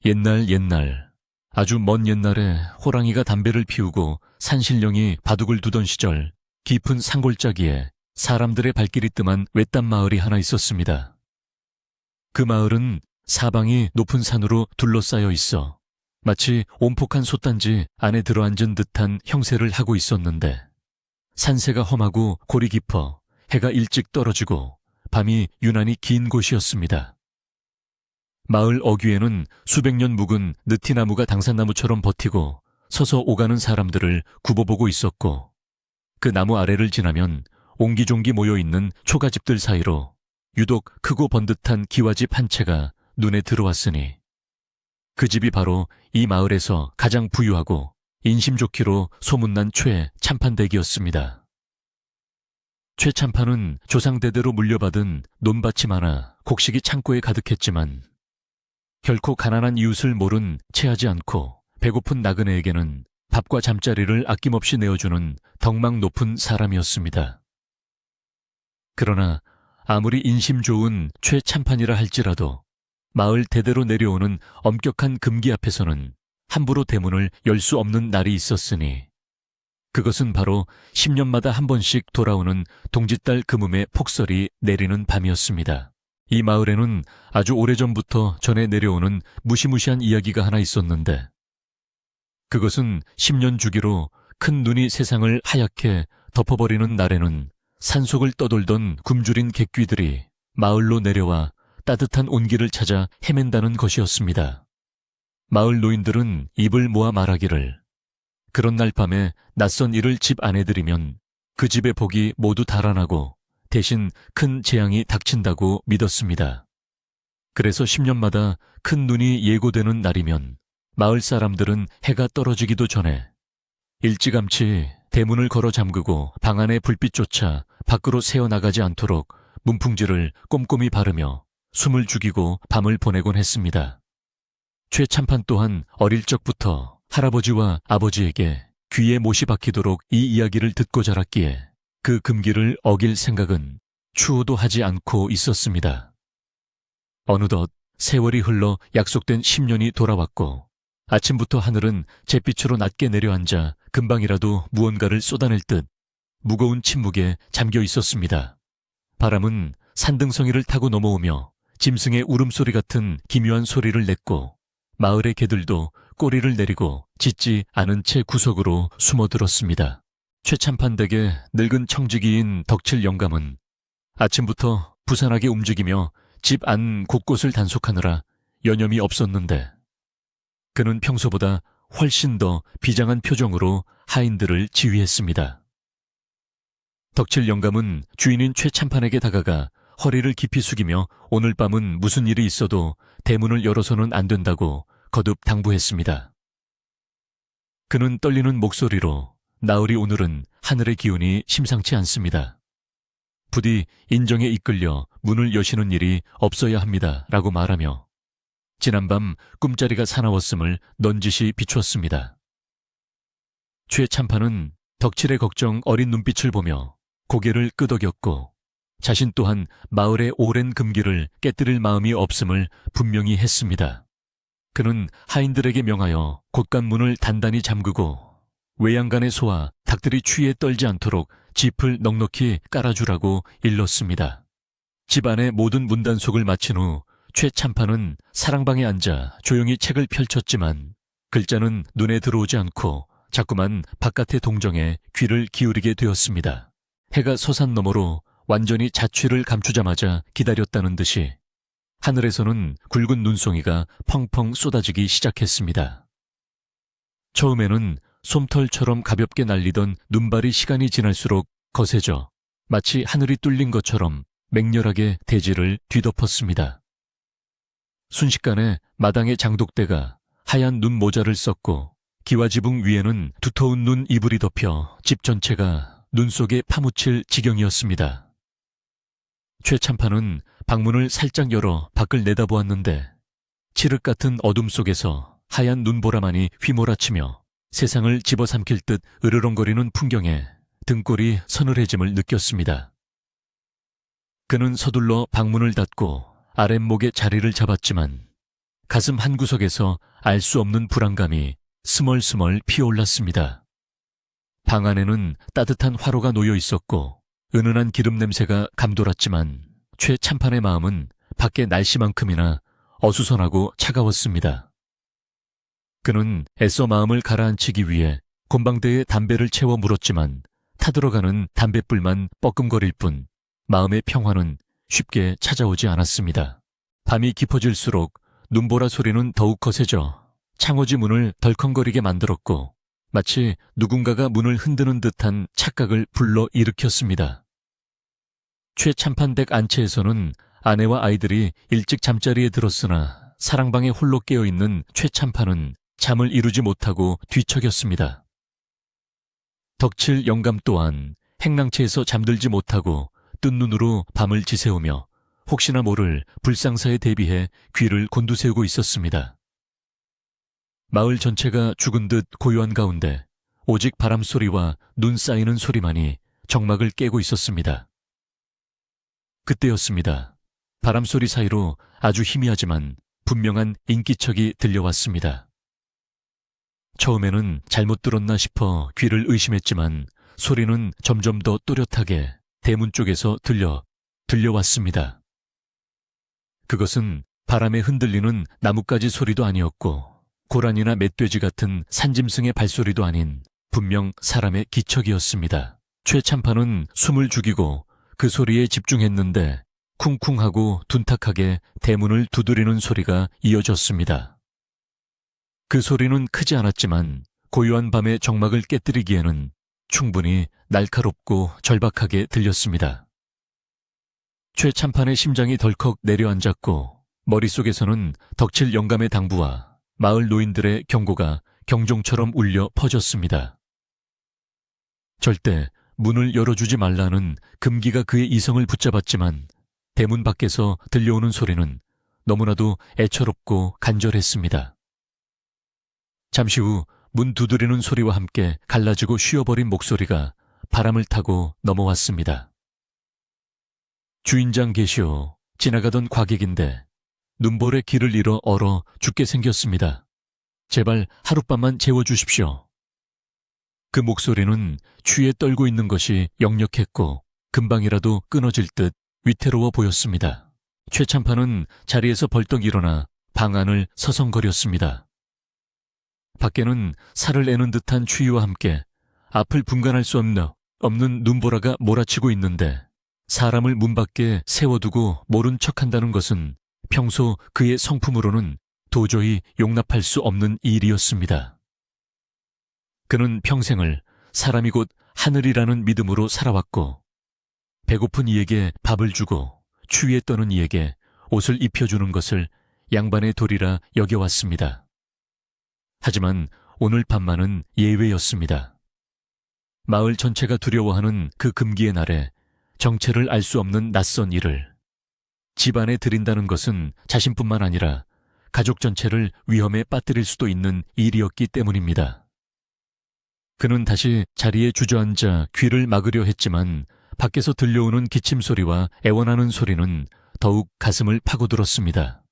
옛날, 아주 먼 옛날에 호랑이가 담배를 피우고 산신령이 바둑을 두던 시절 깊은 산골짜기에 사람들의 발길이 뜸한 외딴 마을이 하나 있었습니다. 그 마을은 사방이 높은 산으로 둘러싸여 있어 마치 온폭한 솥단지 안에 들어앉은 듯한 형세를 하고 있었는데 산세가 험하고 골이 깊어 해가 일찍 떨어지고 밤이 유난히 긴 곳이었습니다. 마을 어귀에는 수백 년 묵은 느티나무가 당산나무처럼 버티고 서서 오가는 사람들을 굽어보고 있었고 그 나무 아래를 지나면 옹기종기 모여있는 초가집들 사이로 유독 크고 번듯한 기와집 한 채가 눈에 들어왔으니 그 집이 바로 이 마을에서 가장 부유하고 인심 좋기로 소문난 최 참판댁이었습니다. 최 참판은 조상대대로 물려받은 논밭이 많아 곡식이 창고에 가득했지만 결코 가난한 이웃을 모른 체하지 않고 배고픈 나그네에게는 밥과 잠자리를 아낌없이 내어주는 덕망 높은 사람이었습니다. 그러나 아무리 인심 좋은 최 참판이라 할지라도 마을 대대로 내려오는 엄격한 금기 앞에서는 함부로 대문을 열 수 없는 날이 있었으니 그것은 바로 10년마다 한 번씩 돌아오는 동짓달 금음의 폭설이 내리는 밤이었습니다. 이 마을에는 아주 오래전부터 전해 내려오는 무시무시한 이야기가 하나 있었는데 그것은 10년 주기로 큰 눈이 세상을 하얗게 덮어버리는 날에는 산속을 떠돌던 굶주린 객귀들이 마을로 내려와 따뜻한 온기를 찾아 헤맨다는 것이었습니다. 마을 노인들은 입을 모아 말하기를 그런 날 밤에 낯선 이를 집 안에 들이면 그 집의 복이 모두 달아나고 대신 큰 재앙이 닥친다고 믿었습니다. 그래서 10년마다 큰 눈이 예고되는 날이면 마을 사람들은 해가 떨어지기도 전에 일찌감치 대문을 걸어 잠그고 방 안의 불빛조차 밖으로 새어나가지 않도록 문풍지를 꼼꼼히 바르며 숨을 죽이고 밤을 보내곤 했습니다. 최 참판 또한 어릴 적부터 할아버지와 아버지에게 귀에 못이 박히도록 이 이야기를 듣고 자랐기에 그 금기를 어길 생각은 추호도 하지 않고 있었습니다. 어느덧 세월이 흘러 약속된 10년이 돌아왔고 아침부터 하늘은 잿빛으로 낮게 내려앉아 금방이라도 무언가를 쏟아낼 듯 무거운 침묵에 잠겨 있었습니다. 바람은 산등성이를 타고 넘어오며 짐승의 울음소리 같은 기묘한 소리를 냈고 마을의 개들도 꼬리를 내리고 짖지 않은 채 구석으로 숨어들었습니다. 최 참판댁의 늙은 청지기인 덕칠 영감은 아침부터 부산하게 움직이며 집 안 곳곳을 단속하느라 여념이 없었는데 그는 평소보다 훨씬 더 비장한 표정으로 하인들을 지휘했습니다. 덕칠 영감은 주인인 최 참판에게 다가가 허리를 깊이 숙이며 오늘 밤은 무슨 일이 있어도 대문을 열어서는 안 된다고 거듭 당부했습니다. 그는 떨리는 목소리로 나으리 오늘은 하늘의 기운이 심상치 않습니다. 부디 인정에 이끌려 문을 여시는 일이 없어야 합니다. 라고 말하며 지난밤 꿈자리가 사나웠음을 넌지시 비추었습니다. 최 참판은 덕칠의 걱정 어린 눈빛을 보며 고개를 끄덕였고 자신 또한 마을의 오랜 금기를 깨뜨릴 마음이 없음을 분명히 했습니다. 그는 하인들에게 명하여 곳간 문을 단단히 잠그고 외양간의 소와 닭들이 추위에 떨지 않도록 짚을 넉넉히 깔아주라고 일렀습니다. 집 안의 모든 문단속을 마친 후 최 참판은 사랑방에 앉아 조용히 책을 펼쳤지만 글자는 눈에 들어오지 않고 자꾸만 바깥의 동정에 귀를 기울이게 되었습니다. 해가 서산 너머로 완전히 자취를 감추자마자 기다렸다는 듯이 하늘에서는 굵은 눈송이가 펑펑 쏟아지기 시작했습니다. 처음에는 솜털처럼 가볍게 날리던 눈발이 시간이 지날수록 거세져 마치 하늘이 뚫린 것처럼 맹렬하게 대지를 뒤덮었습니다. 순식간에 마당의 장독대가 하얀 눈 모자를 썼고 기와지붕 위에는 두터운 눈 이불이 덮여 집 전체가 눈 속에 파묻힐 지경이었습니다. 최 참판은 방문을 살짝 열어 밖을 내다보았는데 칠흑 같은 어둠 속에서 하얀 눈보라만이 휘몰아치며 세상을 집어삼킬 듯 으르렁거리는 풍경에 등골이 서늘해짐을 느꼈습니다. 그는 서둘러 방문을 닫고 아랫목에 자리를 잡았지만 가슴 한구석에서 알 수 없는 불안감이 스멀스멀 피어올랐습니다. 방 안에는 따뜻한 화로가 놓여 있었고 은은한 기름 냄새가 감돌았지만 최 참판의 마음은 밖의 날씨만큼이나 어수선하고 차가웠습니다. 그는 애써 마음을 가라앉히기 위해 곤방대에 담배를 채워 물었지만 타들어가는 담뱃불만 뻐끔거릴 뿐 마음의 평화는 쉽게 찾아오지 않았습니다. 밤이 깊어질수록 눈보라 소리는 더욱 거세져 창호지 문을 덜컹거리게 만들었고 마치 누군가가 문을 흔드는 듯한 착각을 불러 일으켰습니다. 최 참판댁 안채에서는 아내와 아이들이 일찍 잠자리에 들었으나 사랑방에 홀로 깨어있는 최 참판은 잠을 이루지 못하고 뒤척였습니다. 덕칠 영감 또한 행랑채에서 잠들지 못하고 뜬 눈으로 밤을 지새우며 혹시나 모를 불상사에 대비해 귀를 곤두세우고 있었습니다. 마을 전체가 죽은 듯 고요한 가운데 오직 바람소리와 눈 쌓이는 소리만이 정막을 깨고 있었습니다. 그때였습니다. 바람소리 사이로 아주 희미하지만 분명한 인기척이 들려왔습니다. 처음에는 잘못 들었나 싶어 귀를 의심했지만 소리는 점점 더 또렷하게 대문 쪽에서 들려왔습니다. 그것은 바람에 흔들리는 나뭇가지 소리도 아니었고 고란이나 멧돼지 같은 산짐승의 발소리도 아닌 분명 사람의 기척이었습니다. 최 참판은 숨을 죽이고 그 소리에 집중했는데 쿵쿵하고 둔탁하게 대문을 두드리는 소리가 이어졌습니다. 그 소리는 크지 않았지만 고요한 밤의 정막을 깨뜨리기에는 충분히 날카롭고 절박하게 들렸습니다. 최 참판의 심장이 덜컥 내려앉았고 머릿속에서는 덕칠 영감의 당부와 마을 노인들의 경고가 경종처럼 울려 퍼졌습니다. 절대 문을 열어주지 말라는 금기가 그의 이성을 붙잡았지만 대문 밖에서 들려오는 소리는 너무나도 애처롭고 간절했습니다. 잠시 후 문 두드리는 소리와 함께 갈라지고 쉬어버린 목소리가 바람을 타고 넘어왔습니다. 주인장 계시오. 지나가던 과객인데 눈볼에 길을 잃어 얼어 죽게 생겼습니다. 제발 하룻밤만 재워주십시오. 그 목소리는 추위에 떨고 있는 것이 역력했고 금방이라도 끊어질 듯 위태로워 보였습니다. 최 참판은 자리에서 벌떡 일어나 방 안을 서성거렸습니다. 밖에는 살을 내는 듯한 추위와 함께 앞을 분간할 수 없는 눈보라가 몰아치고 있는데 사람을 문 밖에 세워두고 모른 척한다는 것은 평소 그의 성품으로는 도저히 용납할 수 없는 일이었습니다. 그는 평생을 사람이 곧 하늘이라는 믿음으로 살아왔고 배고픈 이에게 밥을 주고 추위에 떠는 이에게 옷을 입혀주는 것을 양반의 도리라 여겨왔습니다. 하지만 오늘 밤만은 예외였습니다. 마을 전체가 두려워하는 그 금기의 날에 정체를 알 수 없는 낯선 일을 집안에 들인다는 것은 자신뿐만 아니라 가족 전체를 위험에 빠뜨릴 수도 있는 일이었기 때문입니다. 그는 다시 자리에 주저앉아 귀를 막으려 했지만 밖에서 들려오는 기침 소리와 애원하는 소리는 더욱 가슴을 파고들었습니다.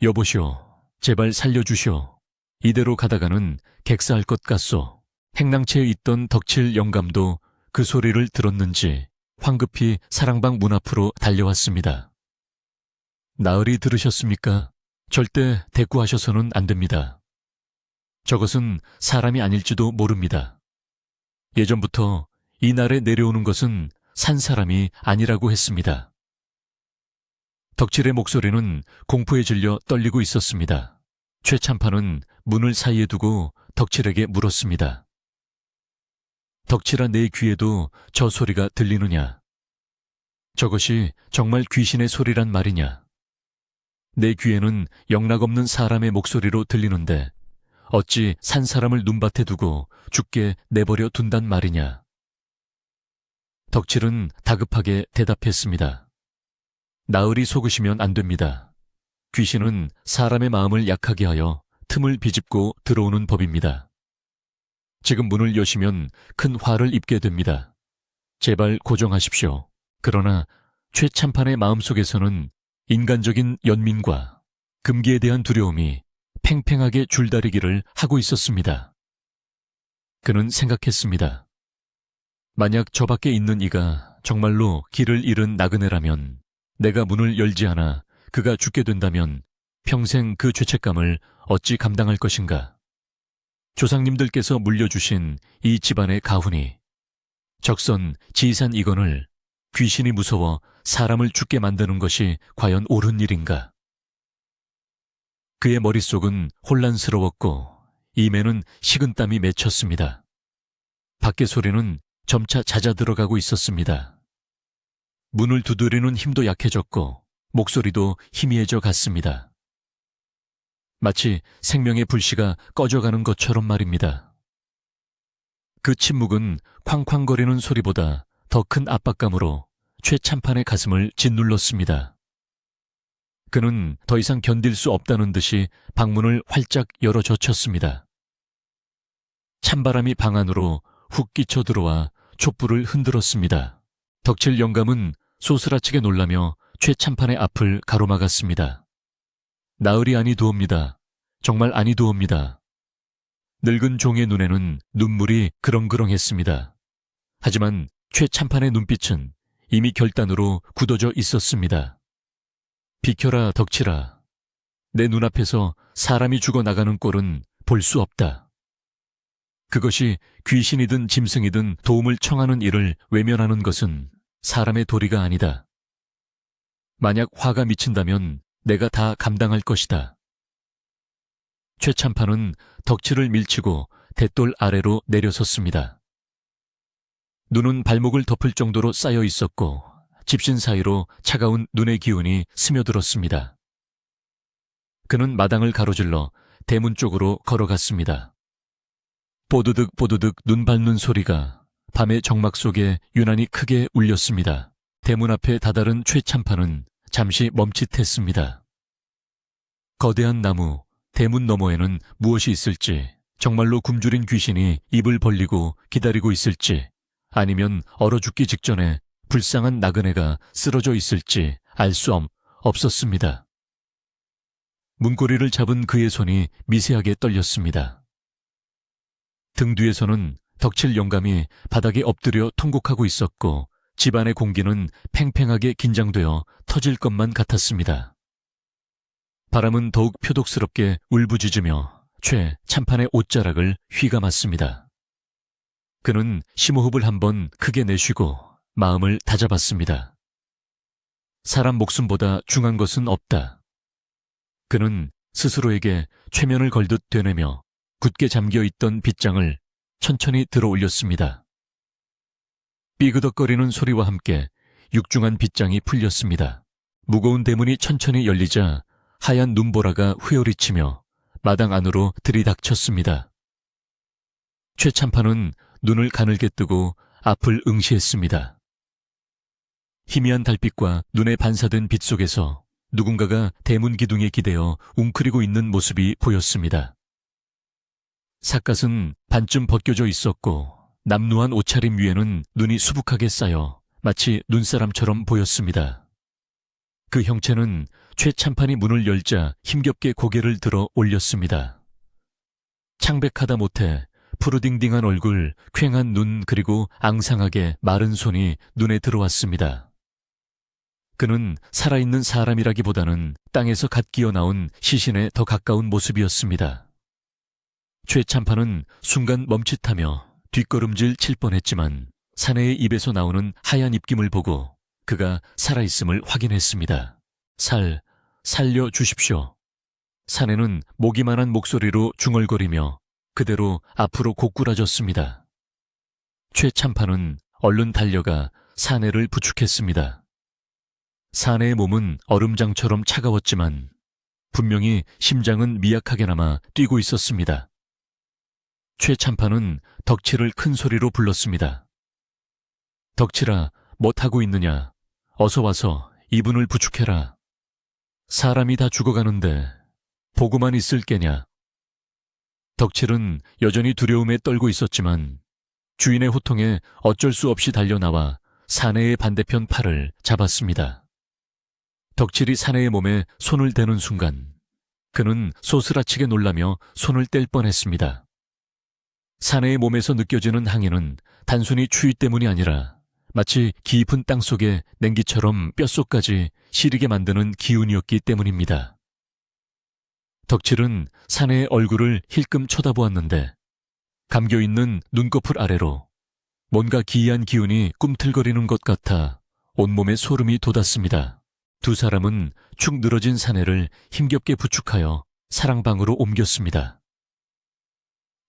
여보시오, 제발 살려주시오. 이대로 가다가는 객사할 것 같소. 행랑채에 있던 덕칠 영감도 그 소리를 들었는지 황급히 사랑방 문 앞으로 달려왔습니다. 나으리 들으셨습니까? 절대 대꾸하셔서는 안 됩니다. 저것은 사람이 아닐지도 모릅니다. 예전부터 이 날에 내려오는 것은 산 사람이 아니라고 했습니다. 덕칠의 목소리는 공포에 질려 떨리고 있었습니다. 최 참판은 문을 사이에 두고 덕칠에게 물었습니다. 덕칠아, 내 귀에도 저 소리가 들리느냐? 저것이 정말 귀신의 소리란 말이냐? 내 귀에는 영락없는 사람의 목소리로 들리는데 어찌 산 사람을 눈밭에 두고 죽게 내버려 둔단 말이냐? 덕칠은 다급하게 대답했습니다. 나으리 속으시면 안 됩니다. 귀신은 사람의 마음을 약하게 하여 틈을 비집고 들어오는 법입니다. 지금 문을 여시면 큰 화를 입게 됩니다. 제발 고정하십시오. 그러나 최 참판의 마음속에서는 인간적인 연민과 금기에 대한 두려움이 팽팽하게 줄다리기를 하고 있었습니다. 그는 생각했습니다. 만약 저 밖에 있는 이가 정말로 길을 잃은 나그네라면, 내가 문을 열지 않아 그가 죽게 된다면 평생 그 죄책감을 어찌 감당할 것인가. 조상님들께서 물려주신 이 집안의 가훈이, 적선 지산 이건을 귀신이 무서워 사람을 죽게 만드는 것이 과연 옳은 일인가. 그의 머릿속은 혼란스러웠고 입에는 식은땀이 맺혔습니다. 밖의 소리는 점차 잦아들어가고 있었습니다. 문을 두드리는 힘도 약해졌고 목소리도 희미해져 갔습니다. 마치 생명의 불씨가 꺼져가는 것처럼 말입니다. 그 침묵은 쾅쾅거리는 소리보다 더 큰 압박감으로 최참판의 가슴을 짓눌렀습니다. 그는 더 이상 견딜 수 없다는 듯이 방문을 활짝 열어 젖혔습니다. 찬바람이 방 안으로 훅 끼쳐 들어와 촛불을 흔들었습니다. 덕칠 영감은 소스라치게 놀라며 최참판의 앞을 가로막았습니다. 나으리 아니두옵니다. 정말 아니두옵니다. 늙은 종의 눈에는 눈물이 그렁그렁했습니다. 하지만 최참판의 눈빛은 이미 결단으로 굳어져 있었습니다. 비켜라, 덕칠아. 내 눈앞에서 사람이 죽어나가는 꼴은 볼 수 없다. 그것이 귀신이든 짐승이든 도움을 청하는 일을 외면하는 것은 사람의 도리가 아니다. 만약 화가 미친다면 내가 다 감당할 것이다. 최참판은 덕칠을 밀치고 대돌 아래로 내려섰습니다. 눈은 발목을 덮을 정도로 쌓여 있었고 집신 사이로 차가운 눈의 기운이 스며들었습니다. 그는 마당을 가로질러 대문 쪽으로 걸어갔습니다. 뽀드득 뽀드득 눈 밟는 소리가 밤의 정막 속에 유난히 크게 울렸습니다. 대문 앞에 다다른 최참판은 잠시 멈칫했습니다. 거대한 나무, 대문 너머에는 무엇이 있을지, 정말로 굶주린 귀신이 입을 벌리고 기다리고 있을지, 아니면 얼어 죽기 직전에 불쌍한 나그네가 쓰러져 있을지 알 수 없었습니다. 문고리를 잡은 그의 손이 미세하게 떨렸습니다. 등 뒤에서는 덕칠 영감이 바닥에 엎드려 통곡하고 있었고 집안의 공기는 팽팽하게 긴장되어 터질 것만 같았습니다. 바람은 더욱 표독스럽게 울부짖으며 최 참판의 옷자락을 휘감았습니다. 그는 심호흡을 한번 크게 내쉬고 마음을 다잡았습니다. 사람 목숨보다 중한 것은 없다. 그는 스스로에게 최면을 걸듯 되뇌며 굳게 잠겨있던 빗장을 천천히 들어 올렸습니다. 삐그덕거리는 소리와 함께 육중한 빗장이 풀렸습니다. 무거운 대문이 천천히 열리자 하얀 눈보라가 휘어리치며 마당 안으로 들이닥쳤습니다. 최참판은 눈을 가늘게 뜨고 앞을 응시했습니다. 희미한 달빛과 눈에 반사된 빛 속에서 누군가가 대문 기둥에 기대어 웅크리고 있는 모습이 보였습니다. 삿갓은 반쯤 벗겨져 있었고 남루한 옷차림 위에는 눈이 수북하게 쌓여 마치 눈사람처럼 보였습니다. 그 형체는 최참판이 문을 열자 힘겹게 고개를 들어 올렸습니다. 창백하다 못해 푸르딩딩한 얼굴, 퀭한 눈 그리고 앙상하게 마른 손이 눈에 들어왔습니다. 그는 살아있는 사람이라기보다는 땅에서 갓 기어나온 시신에 더 가까운 모습이었습니다. 최참판은 순간 멈칫하며 뒷걸음질 칠 뻔했지만 사내의 입에서 나오는 하얀 입김을 보고 그가 살아있음을 확인했습니다. 살려주십시오. 사내는 모기만한 목소리로 중얼거리며 그대로 앞으로 고꾸라졌습니다. 최참판은 얼른 달려가 사내를 부축했습니다. 사내의 몸은 얼음장처럼 차가웠지만 분명히 심장은 미약하게나마 뛰고 있었습니다. 최참판은 덕칠을 큰 소리로 불렀습니다. 덕칠아, 뭣하고 있느냐? 어서 와서 이분을 부축해라. 사람이 다 죽어가는데 보고만 있을 게냐? 덕칠은 여전히 두려움에 떨고 있었지만 주인의 호통에 어쩔 수 없이 달려나와 사내의 반대편 팔을 잡았습니다. 덕칠이 사내의 몸에 손을 대는 순간 그는 소스라치게 놀라며 손을 뗄 뻔했습니다. 사내의 몸에서 느껴지는 항해는 단순히 추위 때문이 아니라 마치 깊은 땅속의 냉기처럼 뼛속까지 시리게 만드는 기운이었기 때문입니다. 덕칠은 사내의 얼굴을 힐끔 쳐다보았는데 감겨있는 눈꺼풀 아래로 뭔가 기이한 기운이 꿈틀거리는 것 같아 온몸에 소름이 돋았습니다. 두 사람은 축 늘어진 사내를 힘겹게 부축하여 사랑방으로 옮겼습니다.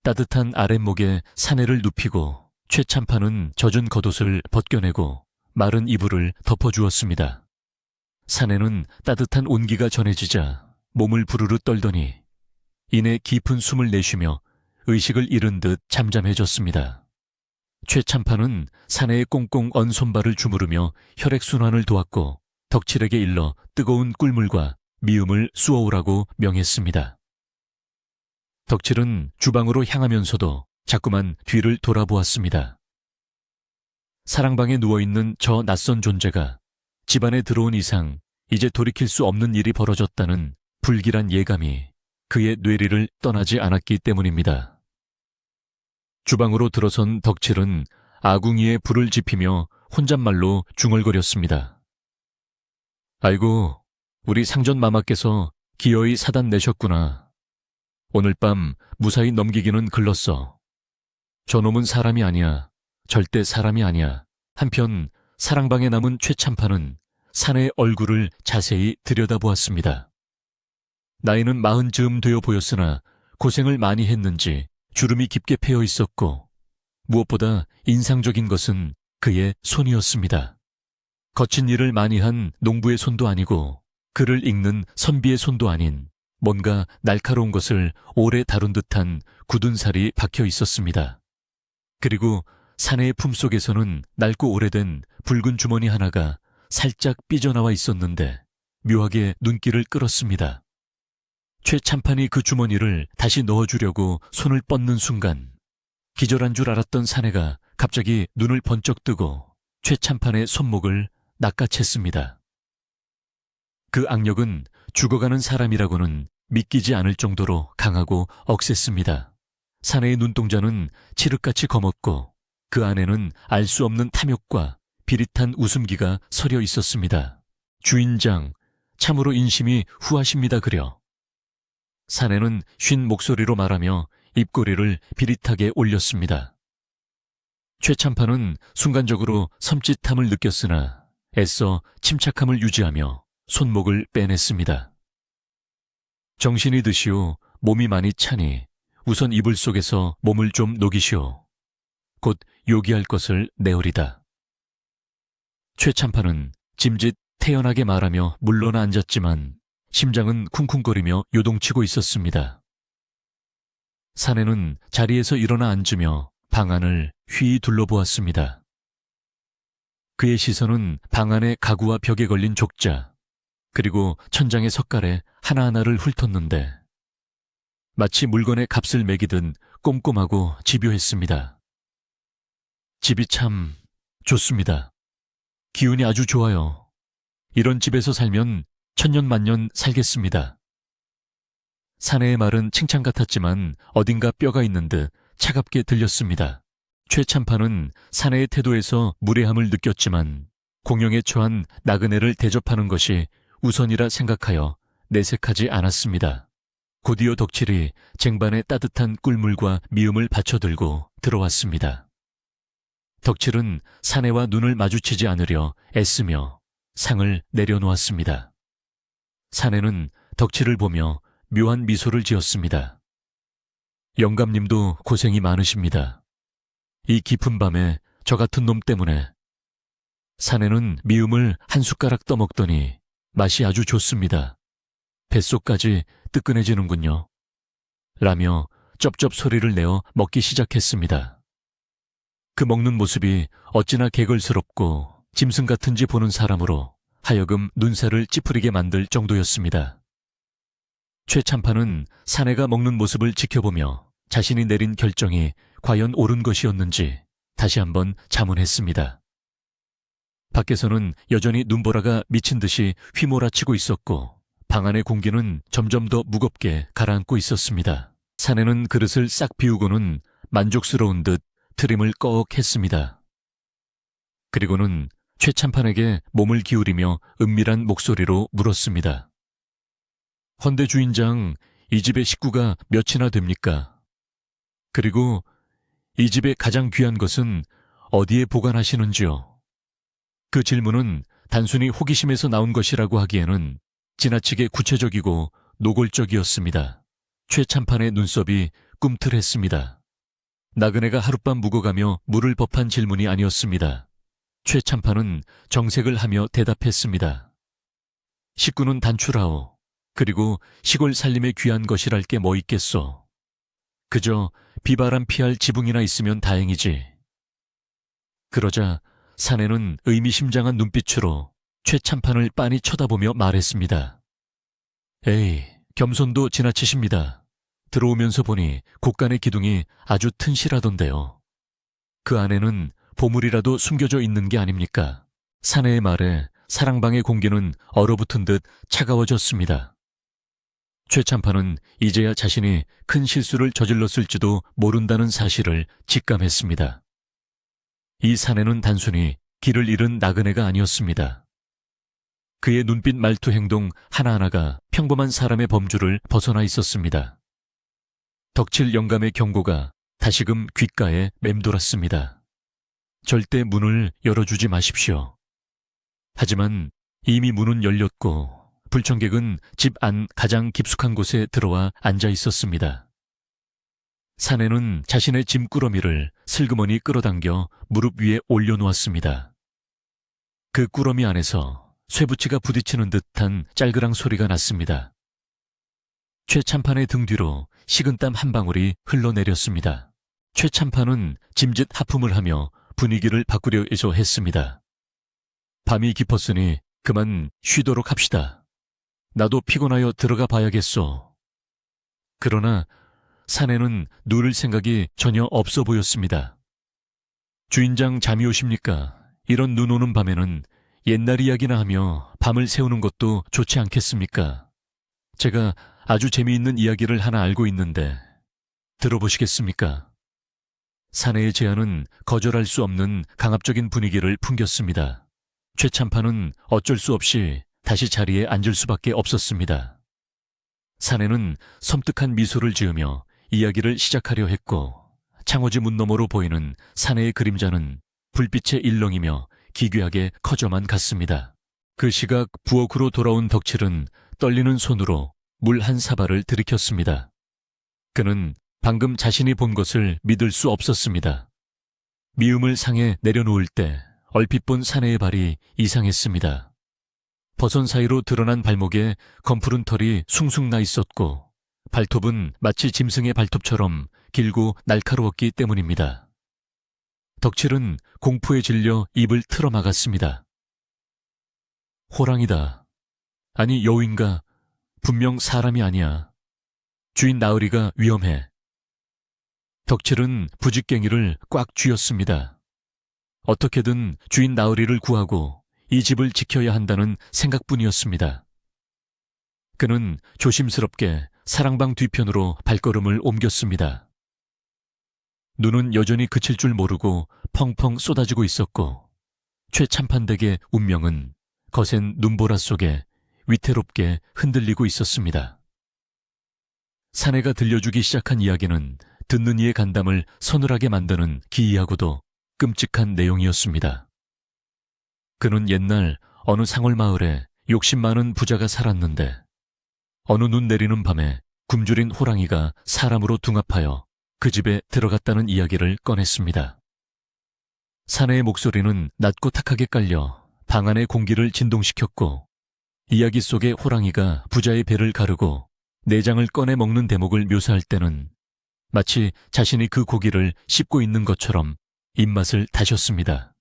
따뜻한 아랫목에 사내를 눕히고 최참판은 젖은 겉옷을 벗겨내고 마른 이불을 덮어주었습니다. 사내는 따뜻한 온기가 전해지자 몸을 부르르 떨더니 이내 깊은 숨을 내쉬며 의식을 잃은 듯 잠잠해졌습니다. 최참판은 사내의 꽁꽁 언 손발을 주무르며 혈액순환을 도왔고 덕칠에게 일러 뜨거운 꿀물과 미음을 쑤어오라고 명했습니다. 덕칠은 주방으로 향하면서도 자꾸만 뒤를 돌아보았습니다. 사랑방에 누워있는 저 낯선 존재가 집안에 들어온 이상 이제 돌이킬 수 없는 일이 벌어졌다는 불길한 예감이 그의 뇌리를 떠나지 않았기 때문입니다. 주방으로 들어선 덕칠은 아궁이에 불을 지피며 혼잣말로 중얼거렸습니다. 아이고, 우리 상전 마마께서 기어이 사단 내셨구나. 오늘 밤 무사히 넘기기는 글렀어. 저놈은 사람이 아니야. 절대 사람이 아니야. 한편 사랑방에 남은 최참판은 사내의 얼굴을 자세히 들여다보았습니다. 나이는 40쯤 되어 보였으나 고생을 많이 했는지 주름이 깊게 패여 있었고 무엇보다 인상적인 것은 그의 손이었습니다. 거친 일을 많이 한 농부의 손도 아니고 글을 읽는 선비의 손도 아닌 뭔가 날카로운 것을 오래 다룬 듯한 굳은 살이 박혀 있었습니다. 그리고 사내의 품속에서는 낡고 오래된 붉은 주머니 하나가 살짝 삐져나와 있었는데 묘하게 눈길을 끌었습니다. 최참판이 그 주머니를 다시 넣어주려고 손을 뻗는 순간 기절한 줄 알았던 사내가 갑자기 눈을 번쩍 뜨고 최참판의 손목을 낚아챘습니다. 그 악력은 죽어가는 사람이라고는 믿기지 않을 정도로 강하고 억셌습니다. 사내의 눈동자는 칠흑같이 검었고 그 안에는 알 수 없는 탐욕과 비릿한 웃음기가 서려 있었습니다. 주인장, 참으로 인심이 후하십니다 그려. 사내는 쉰 목소리로 말하며 입꼬리를 비릿하게 올렸습니다. 최참판은 순간적으로 섬찟함을 느꼈으나 애써 침착함을 유지하며 손목을 빼냈습니다. 정신이 드시오. 몸이 많이 차니 우선 이불 속에서 몸을 좀 녹이시오. 곧 요기할 것을 내오리다. 최참판은 짐짓 태연하게 말하며 물러나 앉았지만 심장은 쿵쿵거리며 요동치고 있었습니다. 사내는 자리에서 일어나 앉으며 방 안을 휘이 둘러보았습니다. 그의 시선은 방 안의 가구와 벽에 걸린 족자, 그리고 천장의 석가래 하나하나를 훑었는데 마치 물건의 값을 매기듯 꼼꼼하고 집요했습니다. 집이 참 좋습니다. 기운이 아주 좋아요. 이런 집에서 살면 천년만년 살겠습니다. 사내의 말은 칭찬 같았지만 어딘가 뼈가 있는 듯 차갑게 들렸습니다. 최참판은 사내의 태도에서 무례함을 느꼈지만 공영에 처한 나그네를 대접하는 것이 우선이라 생각하여 내색하지 않았습니다. 곧이어 덕칠이 쟁반에 따뜻한 꿀물과 미음을 받쳐들고 들어왔습니다. 덕칠은 사내와 눈을 마주치지 않으려 애쓰며 상을 내려놓았습니다. 사내는 덕칠을 보며 묘한 미소를 지었습니다. 영감님도 고생이 많으십니다. 이 깊은 밤에 저 같은 놈 때문에. 사내는 미음을 한 숟가락 떠먹더니 맛이 아주 좋습니다. 뱃속까지 뜨끈해지는군요. 라며 쩝쩝 소리를 내어 먹기 시작했습니다. 그 먹는 모습이 어찌나 개걸스럽고 짐승 같은지 보는 사람으로 하여금 눈살을 찌푸리게 만들 정도였습니다. 최참판은 사내가 먹는 모습을 지켜보며 자신이 내린 결정이 과연 옳은 것이었는지 다시 한번 자문했습니다. 밖에서는 여전히 눈보라가 미친 듯이 휘몰아치고 있었고 방 안의 공기는 점점 더 무겁게 가라앉고 있었습니다. 사내는 그릇을 싹 비우고는 만족스러운 듯 트림을 꺽 했습니다. 그리고는 최참판에게 몸을 기울이며 은밀한 목소리로 물었습니다. 헌데 주인장, 이 집의 식구가 몇이나 됩니까? 그리고 이 집의 가장 귀한 것은 어디에 보관하시는지요? 그 질문은 단순히 호기심에서 나온 것이라고 하기에는 지나치게 구체적이고 노골적이었습니다. 최참판의 눈썹이 꿈틀했습니다. 나그네가 하룻밤 묵어가며 물을 법한 질문이 아니었습니다. 최참판은 정색을 하며 대답했습니다. 식구는 단출하오. 그리고 시골 살림에 귀한 것이랄 게 뭐 있겠소. 그저 비바람 피할 지붕이나 있으면 다행이지. 그러자 사내는 의미심장한 눈빛으로 최참판을 빤히 쳐다보며 말했습니다. 에이, 겸손도 지나치십니다. 들어오면서 보니 곳간의 기둥이 아주 튼실하던데요. 그 안에는 보물이라도 숨겨져 있는 게 아닙니까? 사내의 말에 사랑방의 공기는 얼어붙은 듯 차가워졌습니다. 최참판은 이제야 자신이 큰 실수를 저질렀을지도 모른다는 사실을 직감했습니다. 이 사내는 단순히 길을 잃은 나그네가 아니었습니다. 그의 눈빛, 말투, 행동 하나하나가 평범한 사람의 범주를 벗어나 있었습니다. 덕칠 영감의 경고가 다시금 귓가에 맴돌았습니다. 절대 문을 열어주지 마십시오. 하지만 이미 문은 열렸고 불청객은 집 안 가장 깊숙한 곳에 들어와 앉아 있었습니다. 사내는 자신의 짐꾸러미를 슬그머니 끌어당겨 무릎 위에 올려놓았습니다. 그 꾸러미 안에서 쇠붙이가 부딪히는 듯한 짤그랑 소리가 났습니다. 최참판의 등 뒤로 식은땀 한 방울이 흘러내렸습니다. 최참판은 짐짓 하품을 하며 분위기를 바꾸려 해서 했습니다. 밤이 깊었으니 그만 쉬도록 합시다. 나도 피곤하여 들어가 봐야겠소. 그러나 사내는 누울 생각이 전혀 없어 보였습니다. 주인장 잠이 오십니까? 이런 눈 오는 밤에는 옛날 이야기나 하며 밤을 새우는 것도 좋지 않겠습니까? 제가 아주 재미있는 이야기를 하나 알고 있는데 들어보시겠습니까? 사내의 제안은 거절할 수 없는 강압적인 분위기를 풍겼습니다. 최참판은 어쩔 수 없이 다시 자리에 앉을 수밖에 없었습니다. 사내는 섬뜩한 미소를 지으며 이야기를 시작하려 했고 창호지 문 너머로 보이는 사내의 그림자는 불빛에 일렁이며 기괴하게 커져만 갔습니다. 그 시각 부엌으로 돌아온 덕칠은 떨리는 손으로 물 한 사발을 들이켰습니다. 그는 방금 자신이 본 것을 믿을 수 없었습니다. 미음을 상에 내려놓을 때 얼핏 본 사내의 발이 이상했습니다. 버선 사이로 드러난 발목에 검푸른 털이 숭숭 나 있었고 발톱은 마치 짐승의 발톱처럼 길고 날카로웠기 때문입니다. 덕칠은 공포에 질려 입을 틀어막았습니다. 호랑이다. 아니 여우인가? 분명 사람이 아니야. 주인 나으리가 위험해. 덕칠은 부직갱이를 꽉 쥐었습니다. 어떻게든 주인 나으리를 구하고 이 집을 지켜야 한다는 생각뿐이었습니다. 그는 조심스럽게 사랑방 뒤편으로 발걸음을 옮겼습니다. 눈은 여전히 그칠 줄 모르고 펑펑 쏟아지고 있었고 최참판댁의 운명은 거센 눈보라 속에 위태롭게 흔들리고 있었습니다. 사내가 들려주기 시작한 이야기는 듣는 이의 간담을 서늘하게 만드는 기이하고도 끔찍한 내용이었습니다. 그는 옛날 어느 상월마을에 욕심 많은 부자가 살았는데 어느 눈 내리는 밤에 굶주린 호랑이가 사람으로 둔갑하여 그 집에 들어갔다는 이야기를 꺼냈습니다. 사내의 목소리는 낮고 탁하게 깔려 방 안의 공기를 진동시켰고 이야기 속의 호랑이가 부자의 배를 가르고 내장을 꺼내 먹는 대목을 묘사할 때는 마치 자신이 그 고기를 씹고 있는 것처럼 입맛을 다셨습니다.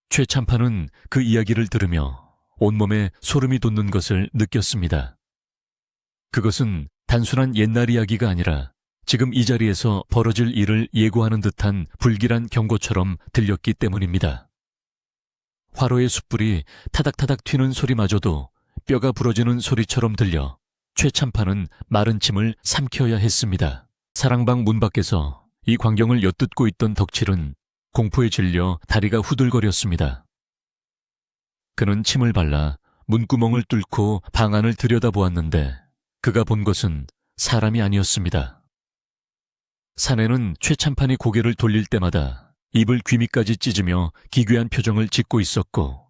최참판은 그 이야기를 들으며 온몸에 소름이 돋는 것을 느꼈습니다. 그것은 단순한 옛날 이야기가 아니라 지금 이 자리에서 벌어질 일을 예고하는 듯한 불길한 경고처럼 들렸기 때문입니다. 화로의 숯불이 타닥타닥 튀는 소리마저도 뼈가 부러지는 소리처럼 들려 최참판은 마른 침을 삼켜야 했습니다. 사랑방 문 밖에서 이 광경을 엿듣고 있던 덕칠은 공포에 질려 다리가 후들거렸습니다. 그는 침을 발라 문구멍을 뚫고 방 안을 들여다보았는데 그가 본 것은 사람이 아니었습니다. 사내는 최참판이 고개를 돌릴 때마다 입을 귀밑까지 찢으며 기괴한 표정을 짓고 있었고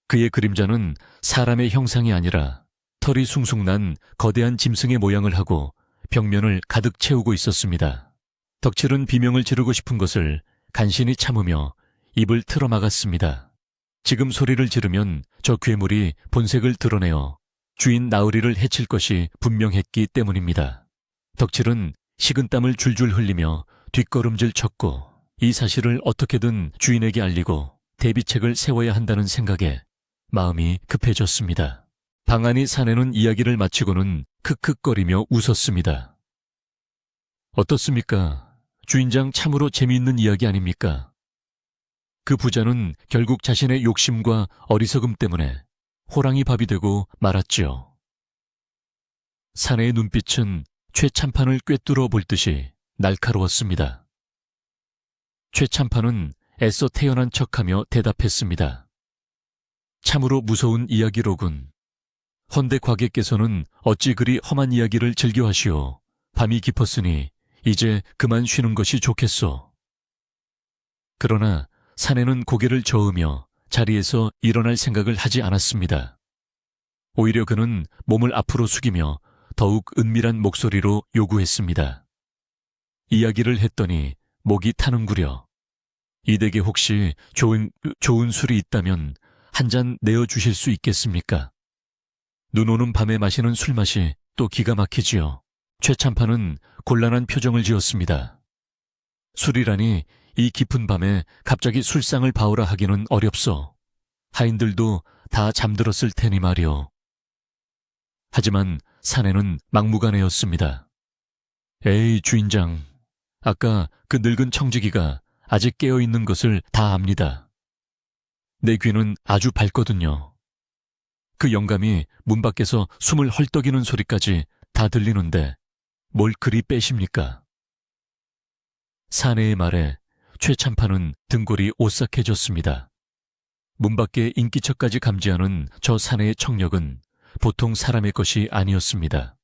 그의 그림자는 사람의 형상이 아니라 털이 숭숭 난 거대한 짐승의 모양을 하고 벽면을 가득 채우고 있었습니다. 덕칠은 비명을 지르고 싶은 것을 간신히 참으며 입을 틀어막았습니다. 지금 소리를 지르면 저 괴물이 본색을 드러내어 주인 나으리를 해칠 것이 분명했기 때문입니다. 덕칠은 식은땀을 줄줄 흘리며 뒷걸음질 쳤고 이 사실을 어떻게든 주인에게 알리고 대비책을 세워야 한다는 생각에 마음이 급해졌습니다. 방 안의 사내는 이야기를 마치고는 크크거리며 웃었습니다. 어떻습니까? 주인장 참으로 재미있는 이야기 아닙니까? 그 부자는 결국 자신의 욕심과 어리석음 때문에 호랑이 밥이 되고 말았지요. 사내의 눈빛은 최참판을 꿰뚫어 볼 듯이 날카로웠습니다. 최참판은 애써 태연한 척하며 대답했습니다. 참으로 무서운 이야기로군. 헌데 과객께서는 어찌 그리 험한 이야기를 즐겨하시오. 밤이 깊었으니 이제 그만 쉬는 것이 좋겠소. 그러나 사내는 고개를 저으며 자리에서 일어날 생각을 하지 않았습니다. 오히려 그는 몸을 앞으로 숙이며 더욱 은밀한 목소리로 요구했습니다. 이야기를 했더니 목이 타는구려. 이 댁에 혹시 좋은 술이 있다면 한 잔 내어주실 수 있겠습니까? 눈 오는 밤에 마시는 술맛이 또 기가 막히지요. 최참판은 곤란한 표정을 지었습니다. 술이라니 이 깊은 밤에 갑자기 술상을 봐오라 하기는 어렵소. 하인들도 다 잠들었을 테니 말이오. 하지만 사내는 막무가내였습니다. 에이 주인장, 아까 그 늙은 청지기가 아직 깨어있는 것을 다 압니다. 내 귀는 아주 밝거든요. 그 영감이 문 밖에서 숨을 헐떡이는 소리까지 다 들리는데 뭘 그리 빼십니까? 사내의 말에 최참판은 등골이 오싹해졌습니다. 문 밖에 인기척까지 감지하는 저 사내의 청력은 보통 사람의 것이 아니었습니다.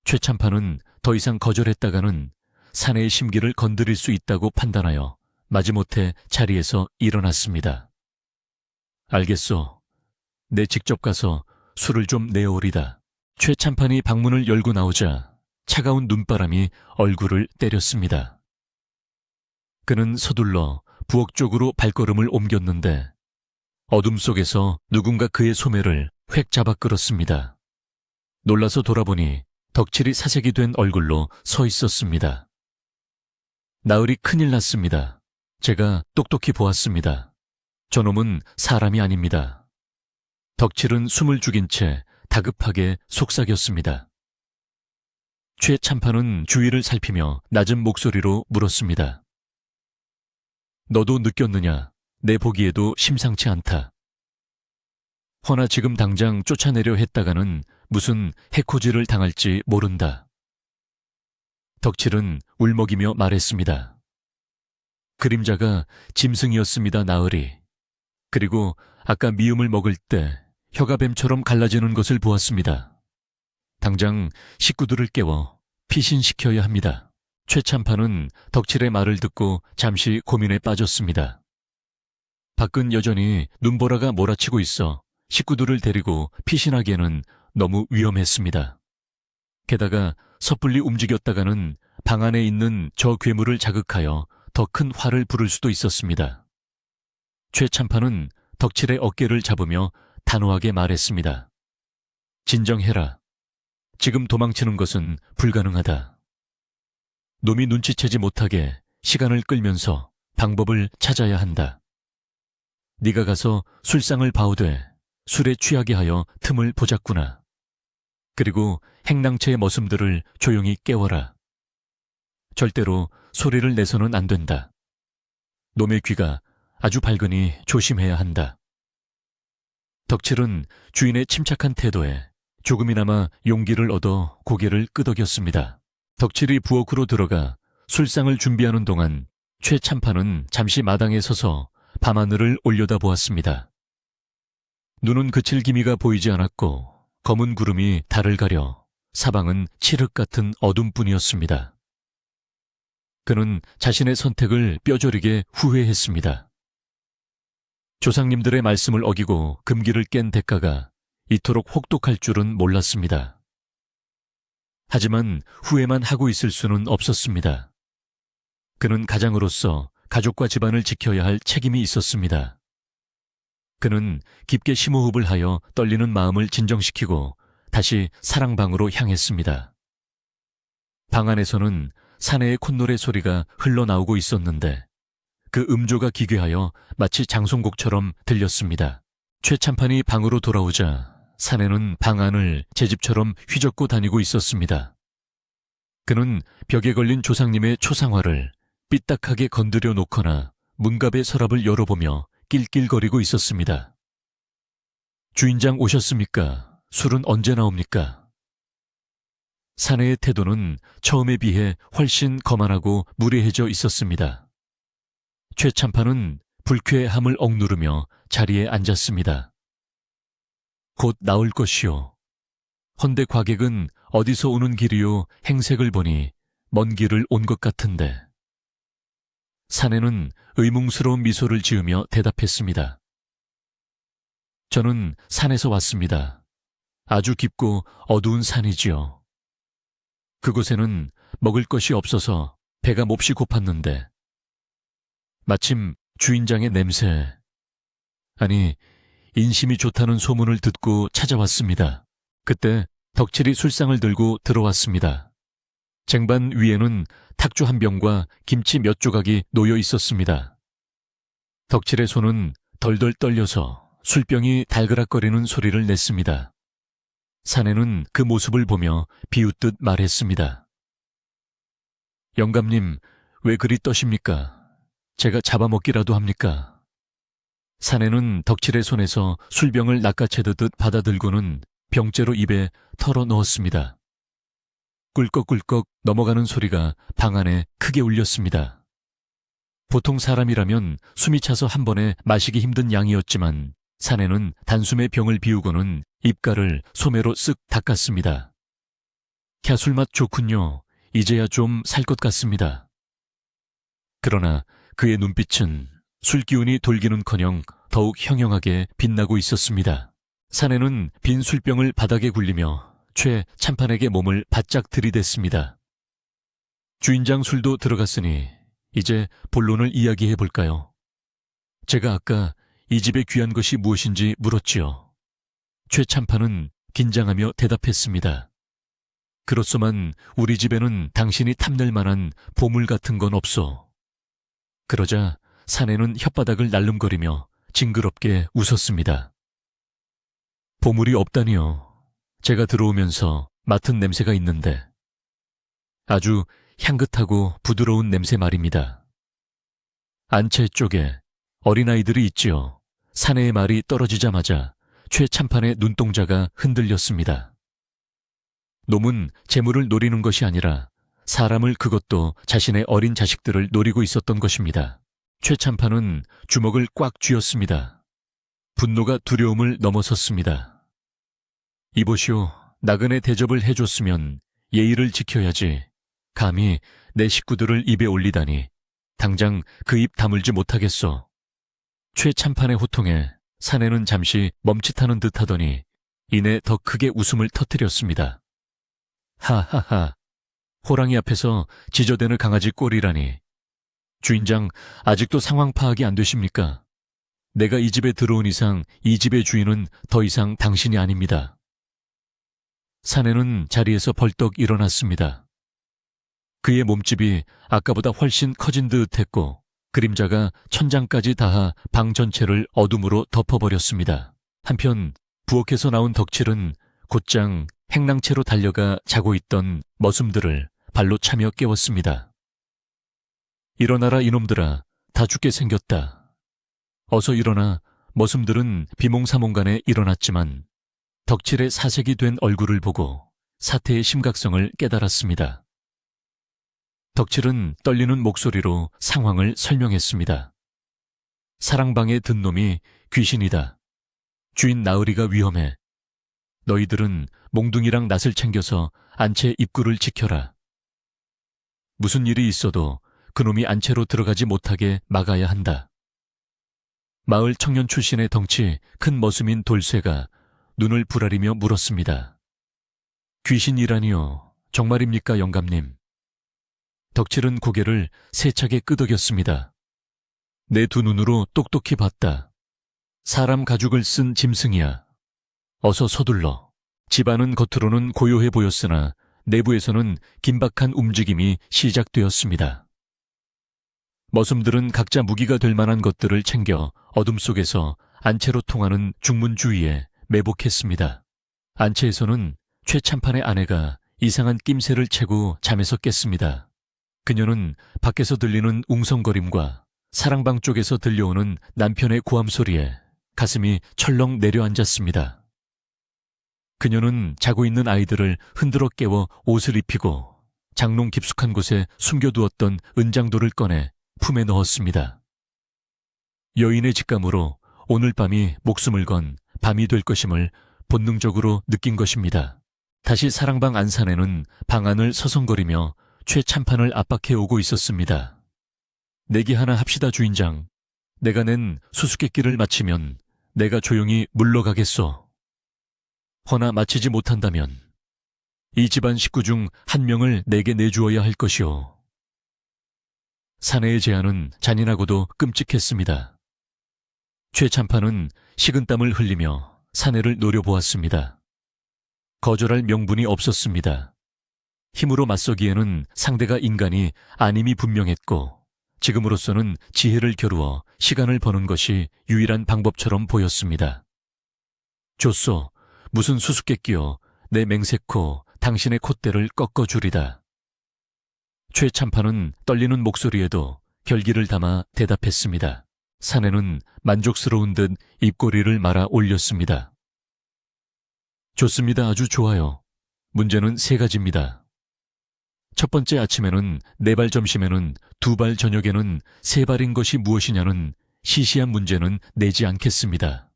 최참판은 더 이상 거절했다가는 사내의 심기를 건드릴 수 있다고 판단하여 마지못해 자리에서 일어났습니다. 알겠소. 내 직접 가서 술을 좀 내어오리다. 최참판이 방문을 열고 나오자 차가운 눈바람이 얼굴을 때렸습니다. 그는 서둘러 부엌 쪽으로 발걸음을 옮겼는데 어둠 속에서 누군가 그의 소매를 획 잡아 끌었습니다. 놀라서 돌아보니 덕칠이 사색이 된 얼굴로 서 있었습니다. 나으리 큰일 났습니다. 제가 똑똑히 보았습니다. 저놈은 사람이 아닙니다. 덕칠은 숨을 죽인 채 다급하게 속삭였습니다. 최참판은 주위를 살피며 낮은 목소리로 물었습니다. 너도 느꼈느냐? 내 보기에도 심상치 않다. 허나 지금 당장 쫓아내려 했다가는 무슨 해코지를 당할지 모른다. 덕칠은 울먹이며 말했습니다. 그림자가 짐승이었습니다, 나으리. 그리고 아까 미음을 먹을 때 혀가 뱀처럼 갈라지는 것을 보았습니다. 당장 식구들을 깨워 피신시켜야 합니다. 최참판은 덕칠의 말을 듣고 잠시 고민에 빠졌습니다. 밖은 여전히 눈보라가 몰아치고 있어 식구들을 데리고 피신하기에는 너무 위험했습니다. 게다가 섣불리 움직였다가는 방 안에 있는 저 괴물을 자극하여 더 큰 화를 부를 수도 있었습니다. 최참판은 덕칠의 어깨를 잡으며 단호하게 말했습니다. 진정해라. 지금 도망치는 것은 불가능하다. 놈이 눈치채지 못하게 시간을 끌면서 방법을 찾아야 한다. 네가 가서 술상을 봐오되 술에 취하게 하여 틈을 보자꾸나. 그리고 행랑채의 머슴들을 조용히 깨워라. 절대로 소리를 내서는 안 된다. 놈의 귀가 아주 밝으니 조심해야 한다. 덕칠은 주인의 침착한 태도에 조금이나마 용기를 얻어 고개를 끄덕였습니다. 덕칠이 부엌으로 들어가 술상을 준비하는 동안 최 참판은 잠시 마당에 서서 밤하늘을 올려다보았습니다. 눈은 그칠 기미가 보이지 않았고 검은 구름이 달을 가려 사방은 칠흑 같은 어둠뿐이었습니다. 그는 자신의 선택을 뼈저리게 후회했습니다. 조상님들의 말씀을 어기고 금기를 깬 대가가 이토록 혹독할 줄은 몰랐습니다. 하지만 후회만 하고 있을 수는 없었습니다. 그는 가장으로서 가족과 집안을 지켜야 할 책임이 있었습니다. 그는 깊게 심호흡을 하여 떨리는 마음을 진정시키고 다시 사랑방으로 향했습니다. 방 안에서는 사내의 콧노래 소리가 흘러나오고 있었는데 그 음조가 기괴하여 마치 장송곡처럼 들렸습니다. 최 참판이 방으로 돌아오자 사내는 방 안을 제 집처럼 휘젓고 다니고 있었습니다. 그는 벽에 걸린 조상님의 초상화를 삐딱하게 건드려 놓거나 문갑의 서랍을 열어보며 낄낄거리고 있었습니다. 주인장 오셨습니까? 술은 언제 나옵니까? 사내의 태도는 처음에 비해 훨씬 거만하고 무례해져 있었습니다. 최 참판은 불쾌함을 억누르며 자리에 앉았습니다. 곧 나올 것이요. 헌데 과객은 어디서 오는 길이요 행색을 보니 먼 길을 온 것 같은데. 사내는 의문스러운 미소를 지으며 대답했습니다. 저는 산에서 왔습니다. 아주 깊고 어두운 산이지요. 그곳에는 먹을 것이 없어서 배가 몹시 고팠는데 마침 주인장의 냄새, 아니 인심이 좋다는 소문을 듣고 찾아왔습니다. 그때 덕칠이 술상을 들고 들어왔습니다. 쟁반 위에는 탁주 한 병과 김치 몇 조각이 놓여 있었습니다. 덕칠의 손은 덜덜 떨려서 술병이 달그락거리는 소리를 냈습니다. 사내는 그 모습을 보며 비웃듯 말했습니다. 영감님, 왜 그리 떠십니까? 제가 잡아먹기라도 합니까? 사내는 덕칠의 손에서 술병을 낚아채듯 받아들고는 병째로 입에 털어 넣었습니다. 꿀꺽꿀꺽 넘어가는 소리가 방 안에 크게 울렸습니다. 보통 사람이라면 숨이 차서 한 번에 마시기 힘든 양이었지만 사내는 단숨에 병을 비우고는 입가를 소매로 쓱 닦았습니다. 캬술맛 좋군요. 이제야 좀 살 것 같습니다. 그러나 그의 눈빛은 술기운이 돌기는커녕 더욱 형형하게 빛나고 있었습니다. 사내는 빈 술병을 바닥에 굴리며 최 참판에게 몸을 바짝 들이댔습니다. 주인장 술도 들어갔으니 이제 본론을 이야기해 볼까요? 제가 아까 이 집에 귀한 것이 무엇인지 물었지요. 최 참판은 긴장하며 대답했습니다. 그렇소만 우리 집에는 당신이 탐낼 만한 보물 같은 건 없소. 그러자 사내는 혓바닥을 날름거리며 징그럽게 웃었습니다. 보물이 없다니요. 제가 들어오면서 맡은 냄새가 있는데 아주 향긋하고 부드러운 냄새 말입니다. 안채 쪽에 어린아이들이 있지요. 사내의 말이 떨어지자마자 최 참판의 눈동자가 흔들렸습니다. 놈은 재물을 노리는 것이 아니라 사람을, 그것도 자신의 어린 자식들을 노리고 있었던 것입니다. 최 참판은 주먹을 꽉 쥐었습니다. 분노가 두려움을 넘어섰습니다. 이보시오, 나그네 대접을 해줬으면 예의를 지켜야지. 감히 내 식구들을 입에 올리다니 당장 그 입 다물지 못하겠소. 최 참판의 호통에 사내는 잠시 멈칫하는 듯 하더니 이내 더 크게 웃음을 터뜨렸습니다. 하하하, 호랑이 앞에서 지저대는 강아지 꼴이라니. 주인장, 아직도 상황 파악이 안 되십니까? 내가 이 집에 들어온 이상 이 집의 주인은 더 이상 당신이 아닙니다. 사내는 자리에서 벌떡 일어났습니다. 그의 몸집이 아까보다 훨씬 커진 듯 했고 그림자가 천장까지 닿아 방 전체를 어둠으로 덮어버렸습니다. 한편 부엌에서 나온 덕칠은 곧장 행랑채로 달려가 자고 있던 머슴들을 발로 차며 깨웠습니다. 일어나라 이놈들아, 다 죽게 생겼다. 어서 일어나 머슴들은 비몽사몽간에 일어났지만 덕칠의 사색이 된 얼굴을 보고 사태의 심각성을 깨달았습니다. 덕칠은 떨리는 목소리로 상황을 설명했습니다. 사랑방에 든 놈이 귀신이다. 주인 나으리가 위험해. 너희들은 몽둥이랑 낫을 챙겨서 안채 입구를 지켜라. 무슨 일이 있어도 그놈이 안채로 들어가지 못하게 막아야 한다. 마을 청년 출신의 덩치 큰 머슴인 돌쇠가 눈을 부라리며 물었습니다. 귀신이라니요. 정말입니까, 영감님? 덕칠은 고개를 세차게 끄덕였습니다. 내 두 눈으로 똑똑히 봤다. 사람 가죽을 쓴 짐승이야. 어서 서둘러. 집안은 겉으로는 고요해 보였으나 내부에서는 긴박한 움직임이 시작되었습니다. 머슴들은 각자 무기가 될 만한 것들을 챙겨 어둠 속에서 안채로 통하는 중문 주위에 매복했습니다. 안채에서는 최참판의 아내가 이상한 낌새를 채고 잠에서 깼습니다. 그녀는 밖에서 들리는 웅성거림과 사랑방 쪽에서 들려오는 남편의 고함 소리에 가슴이 철렁 내려앉았습니다. 그녀는 자고 있는 아이들을 흔들어 깨워 옷을 입히고 장롱 깊숙한 곳에 숨겨두었던 은장도를 꺼내 품에 넣었습니다. 여인의 직감으로 오늘 밤이 목숨을 건 밤이 될 것임을 본능적으로 느낀 것입니다. 다시 사랑방 안산에는 방 안을 서성거리며 최참판을 압박해 오고 있었습니다. 내기 하나 합시다, 주인장. 내가 낸 수수께끼를 마치면 내가 조용히 물러가겠소. 허나 마치지 못한다면 이 집안 식구 중 한 명을 내게 내주어야 할 것이오. 사내의 제안은 잔인하고도 끔찍했습니다. 최참판은 식은땀을 흘리며 사내를 노려보았습니다. 거절할 명분이 없었습니다. 힘으로 맞서기에는 상대가 인간이 아님이 분명했고 지금으로서는 지혜를 겨루어 시간을 버는 것이 유일한 방법처럼 보였습니다. 좋소. 무슨 수수께끼요. 내 맹세코 당신의 콧대를 꺾어주리다. 최참판은 떨리는 목소리에도 결기를 담아 대답했습니다. 사내는 만족스러운 듯 입꼬리를 말아 올렸습니다. 좋습니다. 아주 좋아요. 문제는 세 가지입니다. 첫 번째 아침에는 4발, 점심에는 2발, 저녁에는 3발인 것이 무엇이냐는 시시한 문제는 내지 않겠습니다.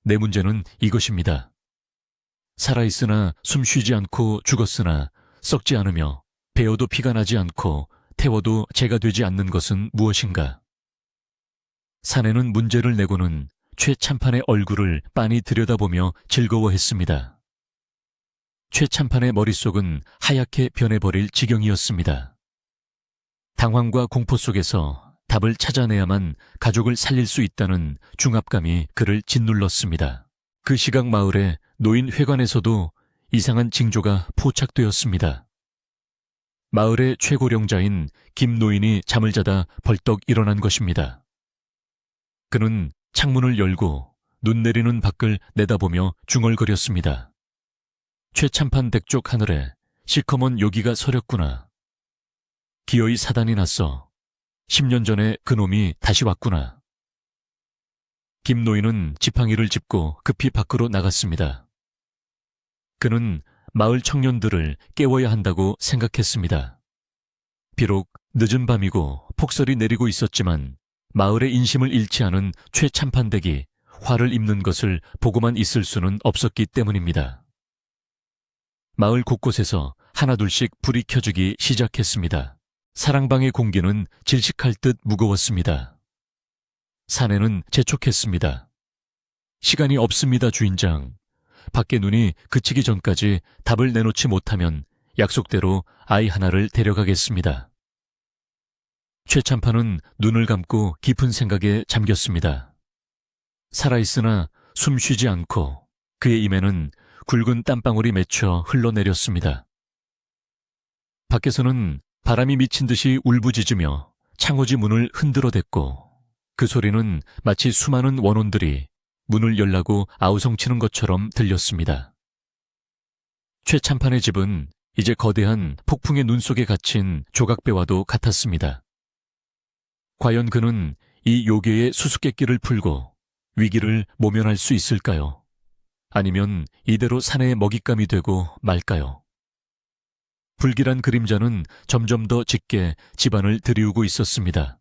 내 문제는 이것입니다. 살아있으나 숨 쉬지 않고 죽었으나 썩지 않으며 베어도 피가 나지 않고 태워도 재가 되지 않는 것은 무엇인가? 사내는 문제를 내고는 최참판의 얼굴을 빤히 들여다보며 즐거워했습니다. 최참판의 머릿속은 하얗게 변해버릴 지경이었습니다. 당황과 공포 속에서 답을 찾아내야만 가족을 살릴 수 있다는 중압감이 그를 짓눌렀습니다. 그 시각 마을의 노인 회관에서도 이상한 징조가 포착되었습니다. 마을의 최고령자인 김노인이 잠을 자다 벌떡 일어난 것입니다. 그는 창문을 열고 눈 내리는 밖을 내다보며 중얼거렸습니다. 최참판 댁쪽 하늘에 시커먼 요기가 서렸구나. 기어이 사단이 났어. 10년 전에 그놈이 다시 왔구나. 김노인은 지팡이를 짚고 급히 밖으로 나갔습니다. 그는 마을 청년들을 깨워야 한다고 생각했습니다. 비록 늦은 밤이고 폭설이 내리고 있었지만 마을의 인심을 잃지 않은 최참판 댁이 화를 입는 것을 보고만 있을 수는 없었기 때문입니다. 마을 곳곳에서 하나둘씩 불이 켜지기 시작했습니다. 사랑방의 공기는 질식할 듯 무거웠습니다. 사내는 재촉했습니다. 시간이 없습니다, 주인장. 밖에 눈이 그치기 전까지 답을 내놓지 못하면 약속대로 아이 하나를 데려가겠습니다. 최참판은 눈을 감고 깊은 생각에 잠겼습니다. 살아있으나 숨 쉬지 않고 그의 입에는 굵은 땀방울이 맺혀 흘러내렸습니다. 밖에서는 바람이 미친 듯이 울부짖으며 창호지 문을 흔들어댔고 그 소리는 마치 수많은 원혼들이 문을 열라고 아우성치는 것처럼 들렸습니다. 최참판의 집은 이제 거대한 폭풍의 눈 속에 갇힌 조각배와도 같았습니다. 과연 그는 이 요괴의 수수께끼를 풀고 위기를 모면할 수 있을까요? 아니면 이대로 사내의 먹잇감이 되고 말까요? 불길한 그림자는 점점 더 짙게 집안을 들이우고 있었습니다.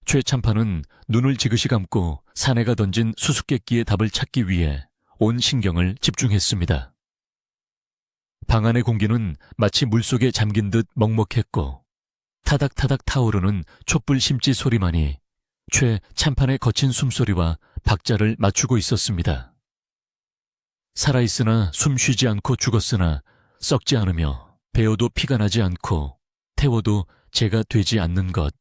최 참판은 눈을 지그시 감고 사내가 던진 수수께끼의 답을 찾기 위해 온 신경을 집중했습니다. 방 안의 공기는 마치 물속에 잠긴 듯 먹먹했고 타닥타닥 타오르는 촛불 심지 소리만이 최 참판의 거친 숨소리와 박자를 맞추고 있었습니다. 살아있으나 숨 쉬지 않고 죽었으나 썩지 않으며 베어도 피가 나지 않고 태워도 죄가 되지 않는 것.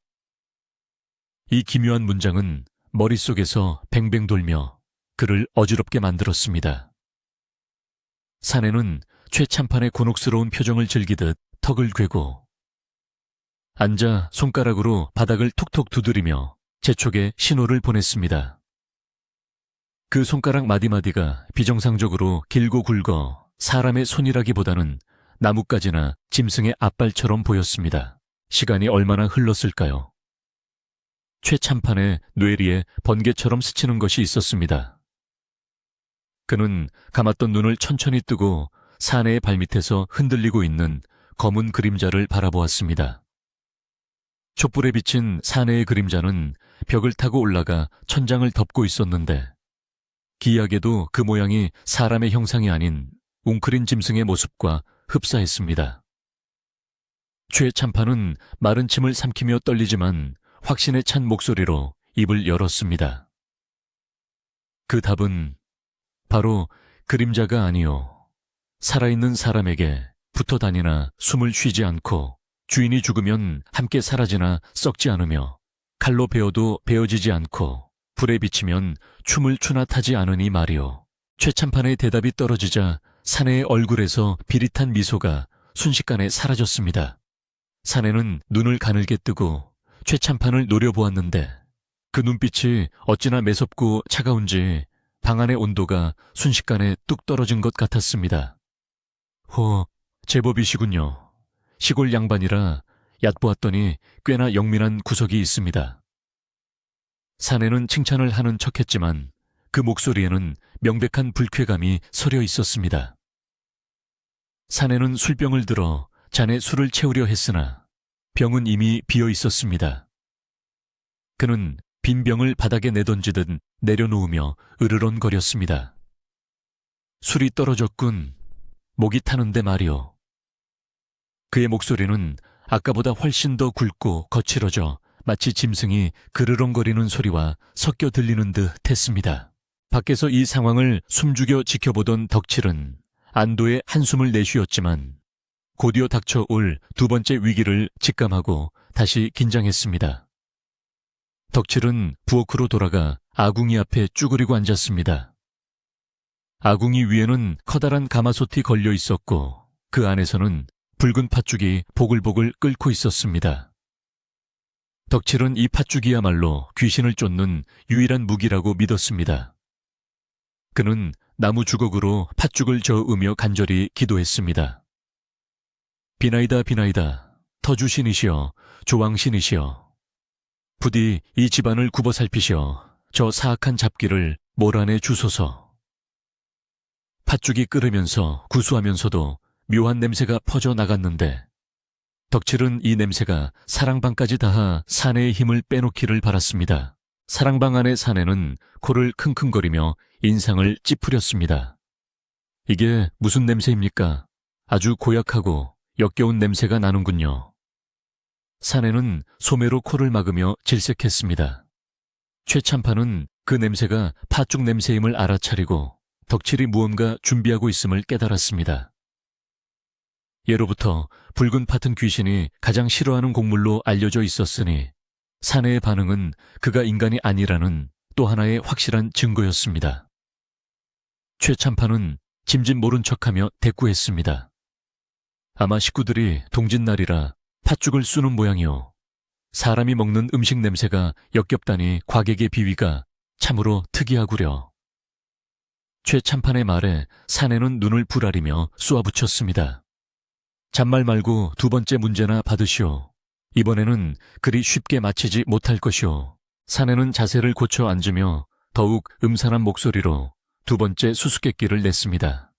이 기묘한 문장은 머릿속에서 뱅뱅 돌며 그를 어지럽게 만들었습니다. 사내는 최 참판의 곤혹스러운 표정을 즐기듯 턱을 괴고 앉아 손가락으로 바닥을 톡톡 두드리며 재촉에 신호를 보냈습니다. 그 손가락 마디마디가 비정상적으로 길고 굵어 사람의 손이라기보다는 나뭇가지나 짐승의 앞발처럼 보였습니다. 시간이 얼마나 흘렀을까요? 최 참판의 뇌리에 번개처럼 스치는 것이 있었습니다. 그는 감았던 눈을 천천히 뜨고 사내의 발밑에서 흔들리고 있는 검은 그림자를 바라보았습니다. 촛불에 비친 사내의 그림자는 벽을 타고 올라가 천장을 덮고 있었는데 기이하게도 그 모양이 사람의 형상이 아닌 웅크린 짐승의 모습과 흡사했습니다. 최 참판은 마른 침을 삼키며 떨리지만 확신에 찬 목소리로 입을 열었습니다. 그 답은 바로 그림자가 아니요 살아있는 사람에게 붙어 다니나 숨을 쉬지 않고 주인이 죽으면 함께 사라지나 썩지 않으며 칼로 베어도 베어지지 않고 불에 비치면 춤을 추나 타지 않으니 말이오. 최 참판의 대답이 떨어지자 사내의 얼굴에서 비릿한 미소가 순식간에 사라졌습니다. 사내는 눈을 가늘게 뜨고 최 참판을 노려보았는데 그 눈빛이 어찌나 매섭고 차가운지 방 안의 온도가 순식간에 뚝 떨어진 것 같았습니다. 제법이시군요. 시골 양반이라 얕보았더니 꽤나 영민한 구석이 있습니다. 사내는 칭찬을 하는 척했지만 그 목소리에는 명백한 불쾌감이 서려 있었습니다. 사내는 술병을 들어 잔에 술을 채우려 했으나 병은 이미 비어 있었습니다. 그는 빈 병을 바닥에 내던지듯 내려놓으며 으르렁거렸습니다. 술이 떨어졌군. 목이 타는데 말이오. 그의 목소리는 아까보다 훨씬 더 굵고 거칠어져 마치 짐승이 그르렁거리는 소리와 섞여 들리는 듯 했습니다. 밖에서 이 상황을 숨죽여 지켜보던 덕칠은 안도의 한숨을 내쉬었지만 곧이어 닥쳐올 두 번째 위기를 직감하고 다시 긴장했습니다. 덕칠은 부엌으로 돌아가 아궁이 앞에 쭈그리고 앉았습니다. 아궁이 위에는 커다란 가마솥이 걸려 있었고 그 안에서는 붉은 팥죽이 보글보글 끓고 있었습니다. 덕칠은 이 팥죽이야말로 귀신을 쫓는 유일한 무기라고 믿었습니다. 그는 나무 주걱으로 팥죽을 저으며 간절히 기도했습니다. 비나이다 비나이다 터주신이시여 조왕신이시여 부디 이 집안을 굽어 살피시어 저 사악한 잡기를 몰아내 주소서. 팥죽이 끓으면서 구수하면서도 묘한 냄새가 퍼져나갔는데 덕칠은 이 냄새가 사랑방까지 닿아 사내의 힘을 빼놓기를 바랐습니다. 사랑방 안의 사내는 코를 킁킁거리며 인상을 찌푸렸습니다. 이게 무슨 냄새입니까? 아주 고약하고 역겨운 냄새가 나는군요. 사내는 소매로 코를 막으며 질색했습니다. 최 참판은 그 냄새가 팥죽 냄새임을 알아차리고 덕칠이 무언가 준비하고 있음을 깨달았습니다. 예로부터 붉은 팥은 귀신이 가장 싫어하는 곡물로 알려져 있었으니 사내의 반응은 그가 인간이 아니라는 또 하나의 확실한 증거였습니다. 최 참판은 짐짓 모른 척하며 대꾸했습니다. 아마 식구들이 동짓날이라 팥죽을 쑤는 모양이오. 사람이 먹는 음식 냄새가 역겹다니 과객의 비위가 참으로 특이하구려. 최 참판의 말에 사내는 눈을 부라리며 쏘아붙였습니다. 잔말 말고 두 번째 문제나 받으시오. 이번에는 그리 쉽게 마치지 못할 것이오. 사내는 자세를 고쳐 앉으며 더욱 음산한 목소리로 두 번째 수수께끼를 냈습니다.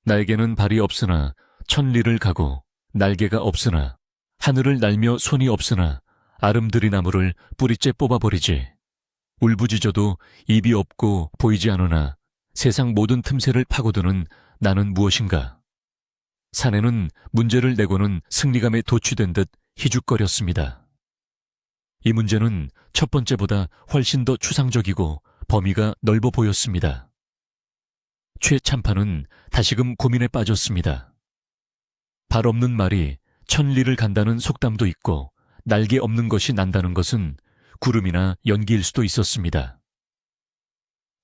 나에게는 발이 없으나 천리를 가고 날개가 없으나 하늘을 날며 손이 없으나 아름드리 나무를 뿌리째 뽑아버리지. 울부짖어도 입이 없고 보이지 않으나 세상 모든 틈새를 파고드는 나는 무엇인가. 사내는 문제를 내고는 승리감에 도취된 듯 희죽거렸습니다. 이 문제는 첫 번째보다 훨씬 더 추상적이고 범위가 넓어 보였습니다. 최 참판은 다시금 고민에 빠졌습니다. 발 없는 말이 천리를 간다는 속담도 있고 날개 없는 것이 난다는 것은 구름이나 연기일 수도 있었습니다.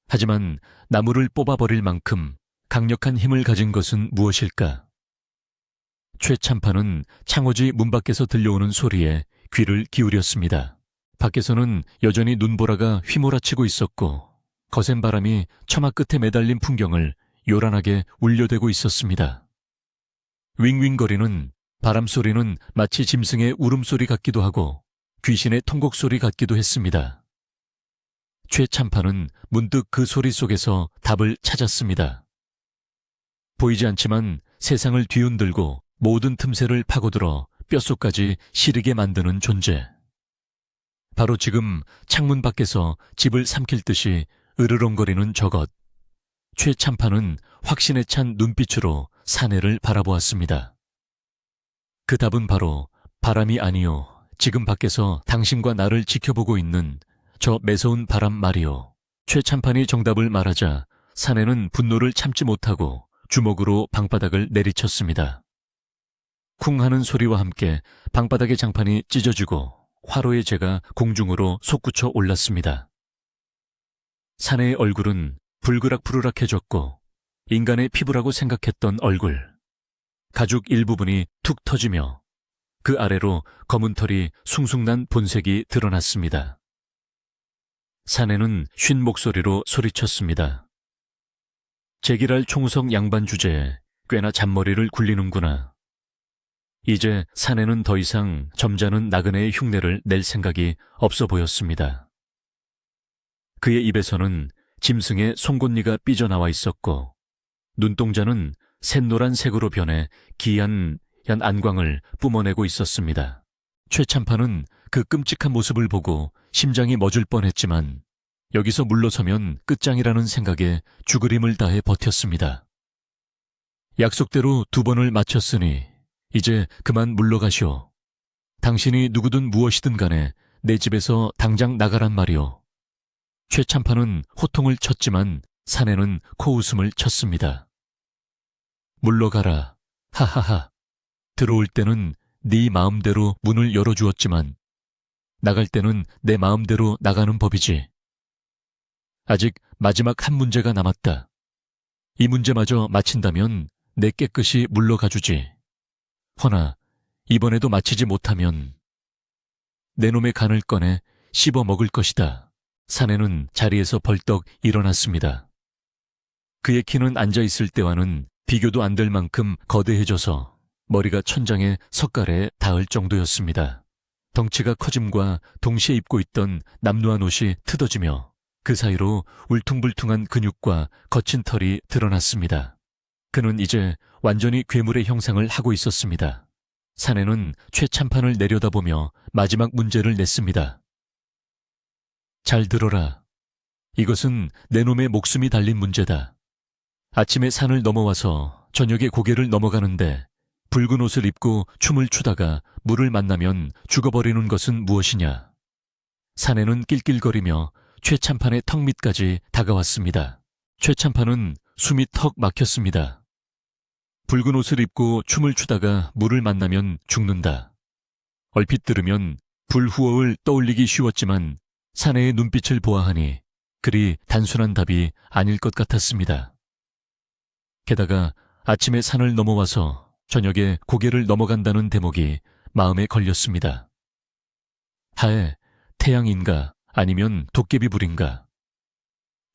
하지만 나무를 뽑아버릴 만큼 강력한 힘을 가진 것은 무엇일까? 최 참판은 창호지 문 밖에서 들려오는 소리에 귀를 기울였습니다. 밖에서는 여전히 눈보라가 휘몰아치고 있었고 거센 바람이 처마 끝에 매달린 풍경을 요란하게 울려대고 있었습니다. 윙윙거리는 바람소리는 마치 짐승의 울음소리 같기도 하고 귀신의 통곡소리 같기도 했습니다. 최 참판은 문득 그 소리 속에서 답을 찾았습니다. 보이지 않지만 세상을 뒤흔들고 모든 틈새를 파고들어 뼛속까지 시리게 만드는 존재. 바로 지금 창문 밖에서 집을 삼킬 듯이 으르렁거리는 저것. 최 참판은 확신에 찬 눈빛으로 사내를 바라보았습니다. 그 답은 바로 바람이 아니요. 지금 밖에서 당신과 나를 지켜보고 있는 저 매서운 바람 말이요. 최 참판이 정답을 말하자 사내는 분노를 참지 못하고 주먹으로 방바닥을 내리쳤습니다. 쿵 하는 소리와 함께 방바닥의 장판이 찢어지고 화로의 재가 공중으로 솟구쳐 올랐습니다. 사내의 얼굴은 불그락부르락해졌고 인간의 피부라고 생각했던 얼굴. 가죽 일부분이 툭 터지며 그 아래로 검은 털이 숭숭난 본색이 드러났습니다. 사내는 쉰 목소리로 소리쳤습니다. 제기랄 총성 양반 주제에 꽤나 잔머리를 굴리는구나. 이제 사내는 더 이상 점잖은 나그네의 흉내를 낼 생각이 없어 보였습니다. 그의 입에서는 짐승의 송곳니가 삐져나와 있었고 눈동자는 샛노란 색으로 변해 기이한 안광을 뿜어내고 있었습니다. 최 참판은 그 끔찍한 모습을 보고 심장이 멎을 뻔했지만 여기서 물러서면 끝장이라는 생각에 죽을 힘을 다해 버텼습니다. 약속대로 2번을 마쳤으니 이제 그만 물러가시오. 당신이 누구든 무엇이든 간에 내 집에서 당장 나가란 말이오. 최 참판은 호통을 쳤지만 사내는 코웃음을 쳤습니다. 물러가라. 하하하. 들어올 때는 네 마음대로 문을 열어주었지만 나갈 때는 내 마음대로 나가는 법이지. 아직 마지막 한 문제가 남았다. 이 문제마저 마친다면 내 깨끗이 물러가주지. 허나 이번에도 마치지 못하면 내 놈의 간을 꺼내 씹어 먹을 것이다. 사내는 자리에서 벌떡 일어났습니다. 그의 키는 앉아있을 때와는 비교도 안 될 만큼 거대해져서 머리가 천장에 석가래에 닿을 정도였습니다. 덩치가 커짐과 동시에 입고 있던 남루한 옷이 트어지며 그 사이로 울퉁불퉁한 근육과 거친 털이 드러났습니다. 그는 이제 완전히 괴물의 형상을 하고 있었습니다. 사내는 최 참판을 내려다보며 마지막 문제를 냈습니다. 잘 들어라. 이것은 내 놈의 목숨이 달린 문제다. 아침에 산을 넘어와서 저녁에 고개를 넘어가는데 붉은 옷을 입고 춤을 추다가 물을 만나면 죽어버리는 것은 무엇이냐. 사내는 낄낄거리며 최 참판의 턱 밑까지 다가왔습니다. 최 참판은 숨이 턱 막혔습니다. 붉은 옷을 입고 춤을 추다가 물을 만나면 죽는다. 얼핏 들으면 불후어를 떠올리기 쉬웠지만 사내의 눈빛을 보아하니 그리 단순한 답이 아닐 것 같았습니다. 게다가 아침에 산을 넘어와서 저녁에 고개를 넘어간다는 대목이 마음에 걸렸습니다. 하에 태양인가 아니면 도깨비불인가.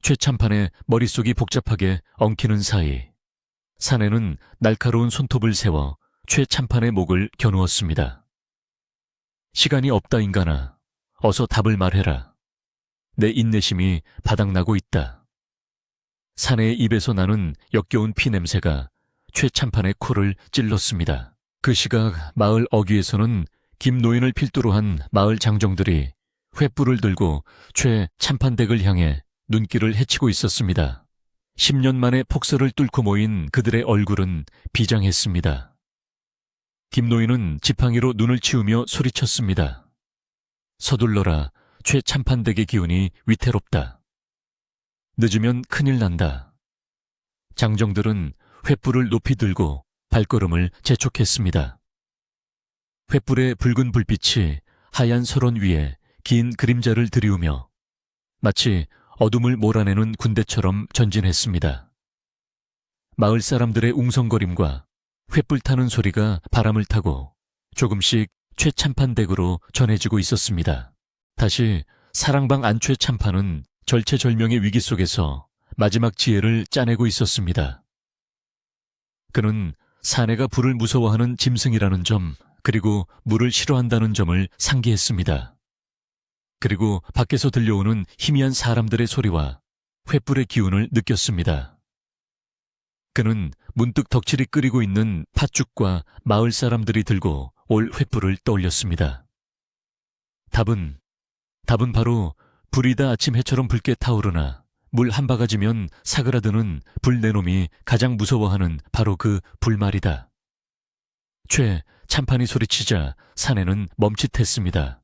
최 참판의 머릿속이 복잡하게 엉키는 사이 사내는 날카로운 손톱을 세워 최 참판의 목을 겨누었습니다. 시간이 없다 인간아. 어서 답을 말해라. 내 인내심이 바닥나고 있다. 사내의 입에서 나는 역겨운 피 냄새가 최 참판의 코를 찔렀습니다. 그 시각 마을 어귀에서는 김 노인을 필두로 한 마을 장정들이 횃불을 들고 최 참판댁을 향해 눈길을 헤치고 있었습니다. 10년 만에 폭설을 뚫고 모인 그들의 얼굴은 비장했습니다. 김 노인은 지팡이로 눈을 치우며 소리쳤습니다. 서둘러라, 최 참판댁의 기운이 위태롭다. 늦으면 큰일 난다. 장정들은 횃불을 높이 들고 발걸음을 재촉했습니다. 횃불의 붉은 불빛이 하얀 설원 위에 긴 그림자를 드리우며 마치 어둠을 몰아내는 군대처럼 전진했습니다. 마을 사람들의 웅성거림과 횃불 타는 소리가 바람을 타고 조금씩 최 참판댁으로 전해지고 있었습니다. 다시 사랑방 안최 참판은 절체절명의 위기 속에서 마지막 지혜를 짜내고 있었습니다. 그는 사내가 불을 무서워하는 짐승이라는 점, 그리고 물을 싫어한다는 점을 상기했습니다. 그리고 밖에서 들려오는 희미한 사람들의 소리와 횃불의 기운을 느꼈습니다. 그는 문득 덕칠이 끓이고 있는 팥죽과 마을 사람들이 들고 올 횃불을 떠올렸습니다. 답은 바로 불이다 아침 해처럼 붉게 타오르나 물 한 바가지면 사그라드는 불내놈이 가장 무서워하는 바로 그 불말이다. 최 참판이 소리치자 사내는 멈칫했습니다.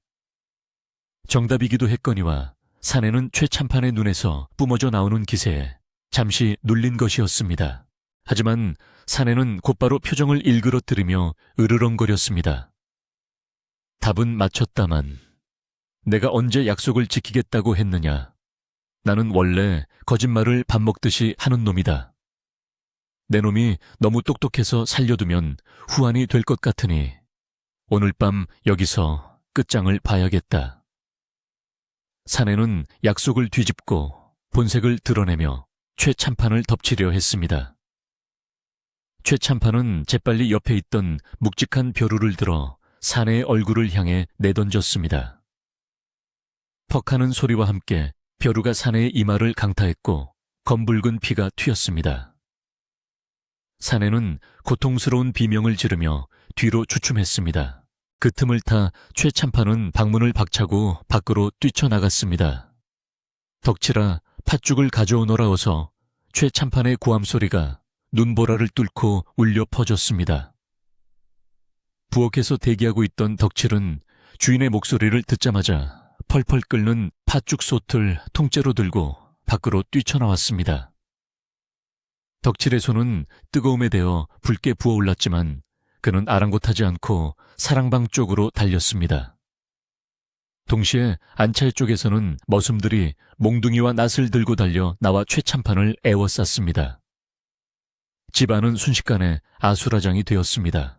정답이기도 했거니와 사내는 최 참판의 눈에서 뿜어져 나오는 기세에 잠시 눌린 것이었습니다. 하지만 사내는 곧바로 표정을 일그러뜨리며 으르렁거렸습니다. 답은 맞췄다만 내가 언제 약속을 지키겠다고 했느냐. 나는 원래 거짓말을 밥 먹듯이 하는 놈이다. 내 놈이 너무 똑똑해서 살려두면 후환이 될 것 같으니 오늘 밤 여기서 끝장을 봐야겠다. 사내는 약속을 뒤집고 본색을 드러내며 최 참판을 덮치려 했습니다. 최 참판은 재빨리 옆에 있던 묵직한 벼루를 들어 사내의 얼굴을 향해 내던졌습니다. 퍽하는 소리와 함께 벼루가 사내의 이마를 강타했고 검붉은 피가 튀었습니다. 사내는 고통스러운 비명을 지르며 뒤로 주춤했습니다. 그 틈을 타 최 참판은 방문을 박차고 밖으로 뛰쳐나갔습니다. 덕칠아, 팥죽을 가져오너라 어서. 최 참판의 고함 소리가 눈보라를 뚫고 울려 퍼졌습니다. 부엌에서 대기하고 있던 덕칠은 주인의 목소리를 듣자마자 펄펄 끓는 팥죽 솥을 통째로 들고 밖으로 뛰쳐나왔습니다. 덕칠의 손은 뜨거움에 대어 붉게 부어올랐지만 그는 아랑곳하지 않고 사랑방 쪽으로 달렸습니다. 동시에 안찰 쪽에서는 머슴들이 몽둥이와 낫을 들고 달려 나와 최 참판을 애워쌌습니다. 집안은 순식간에 아수라장이 되었습니다.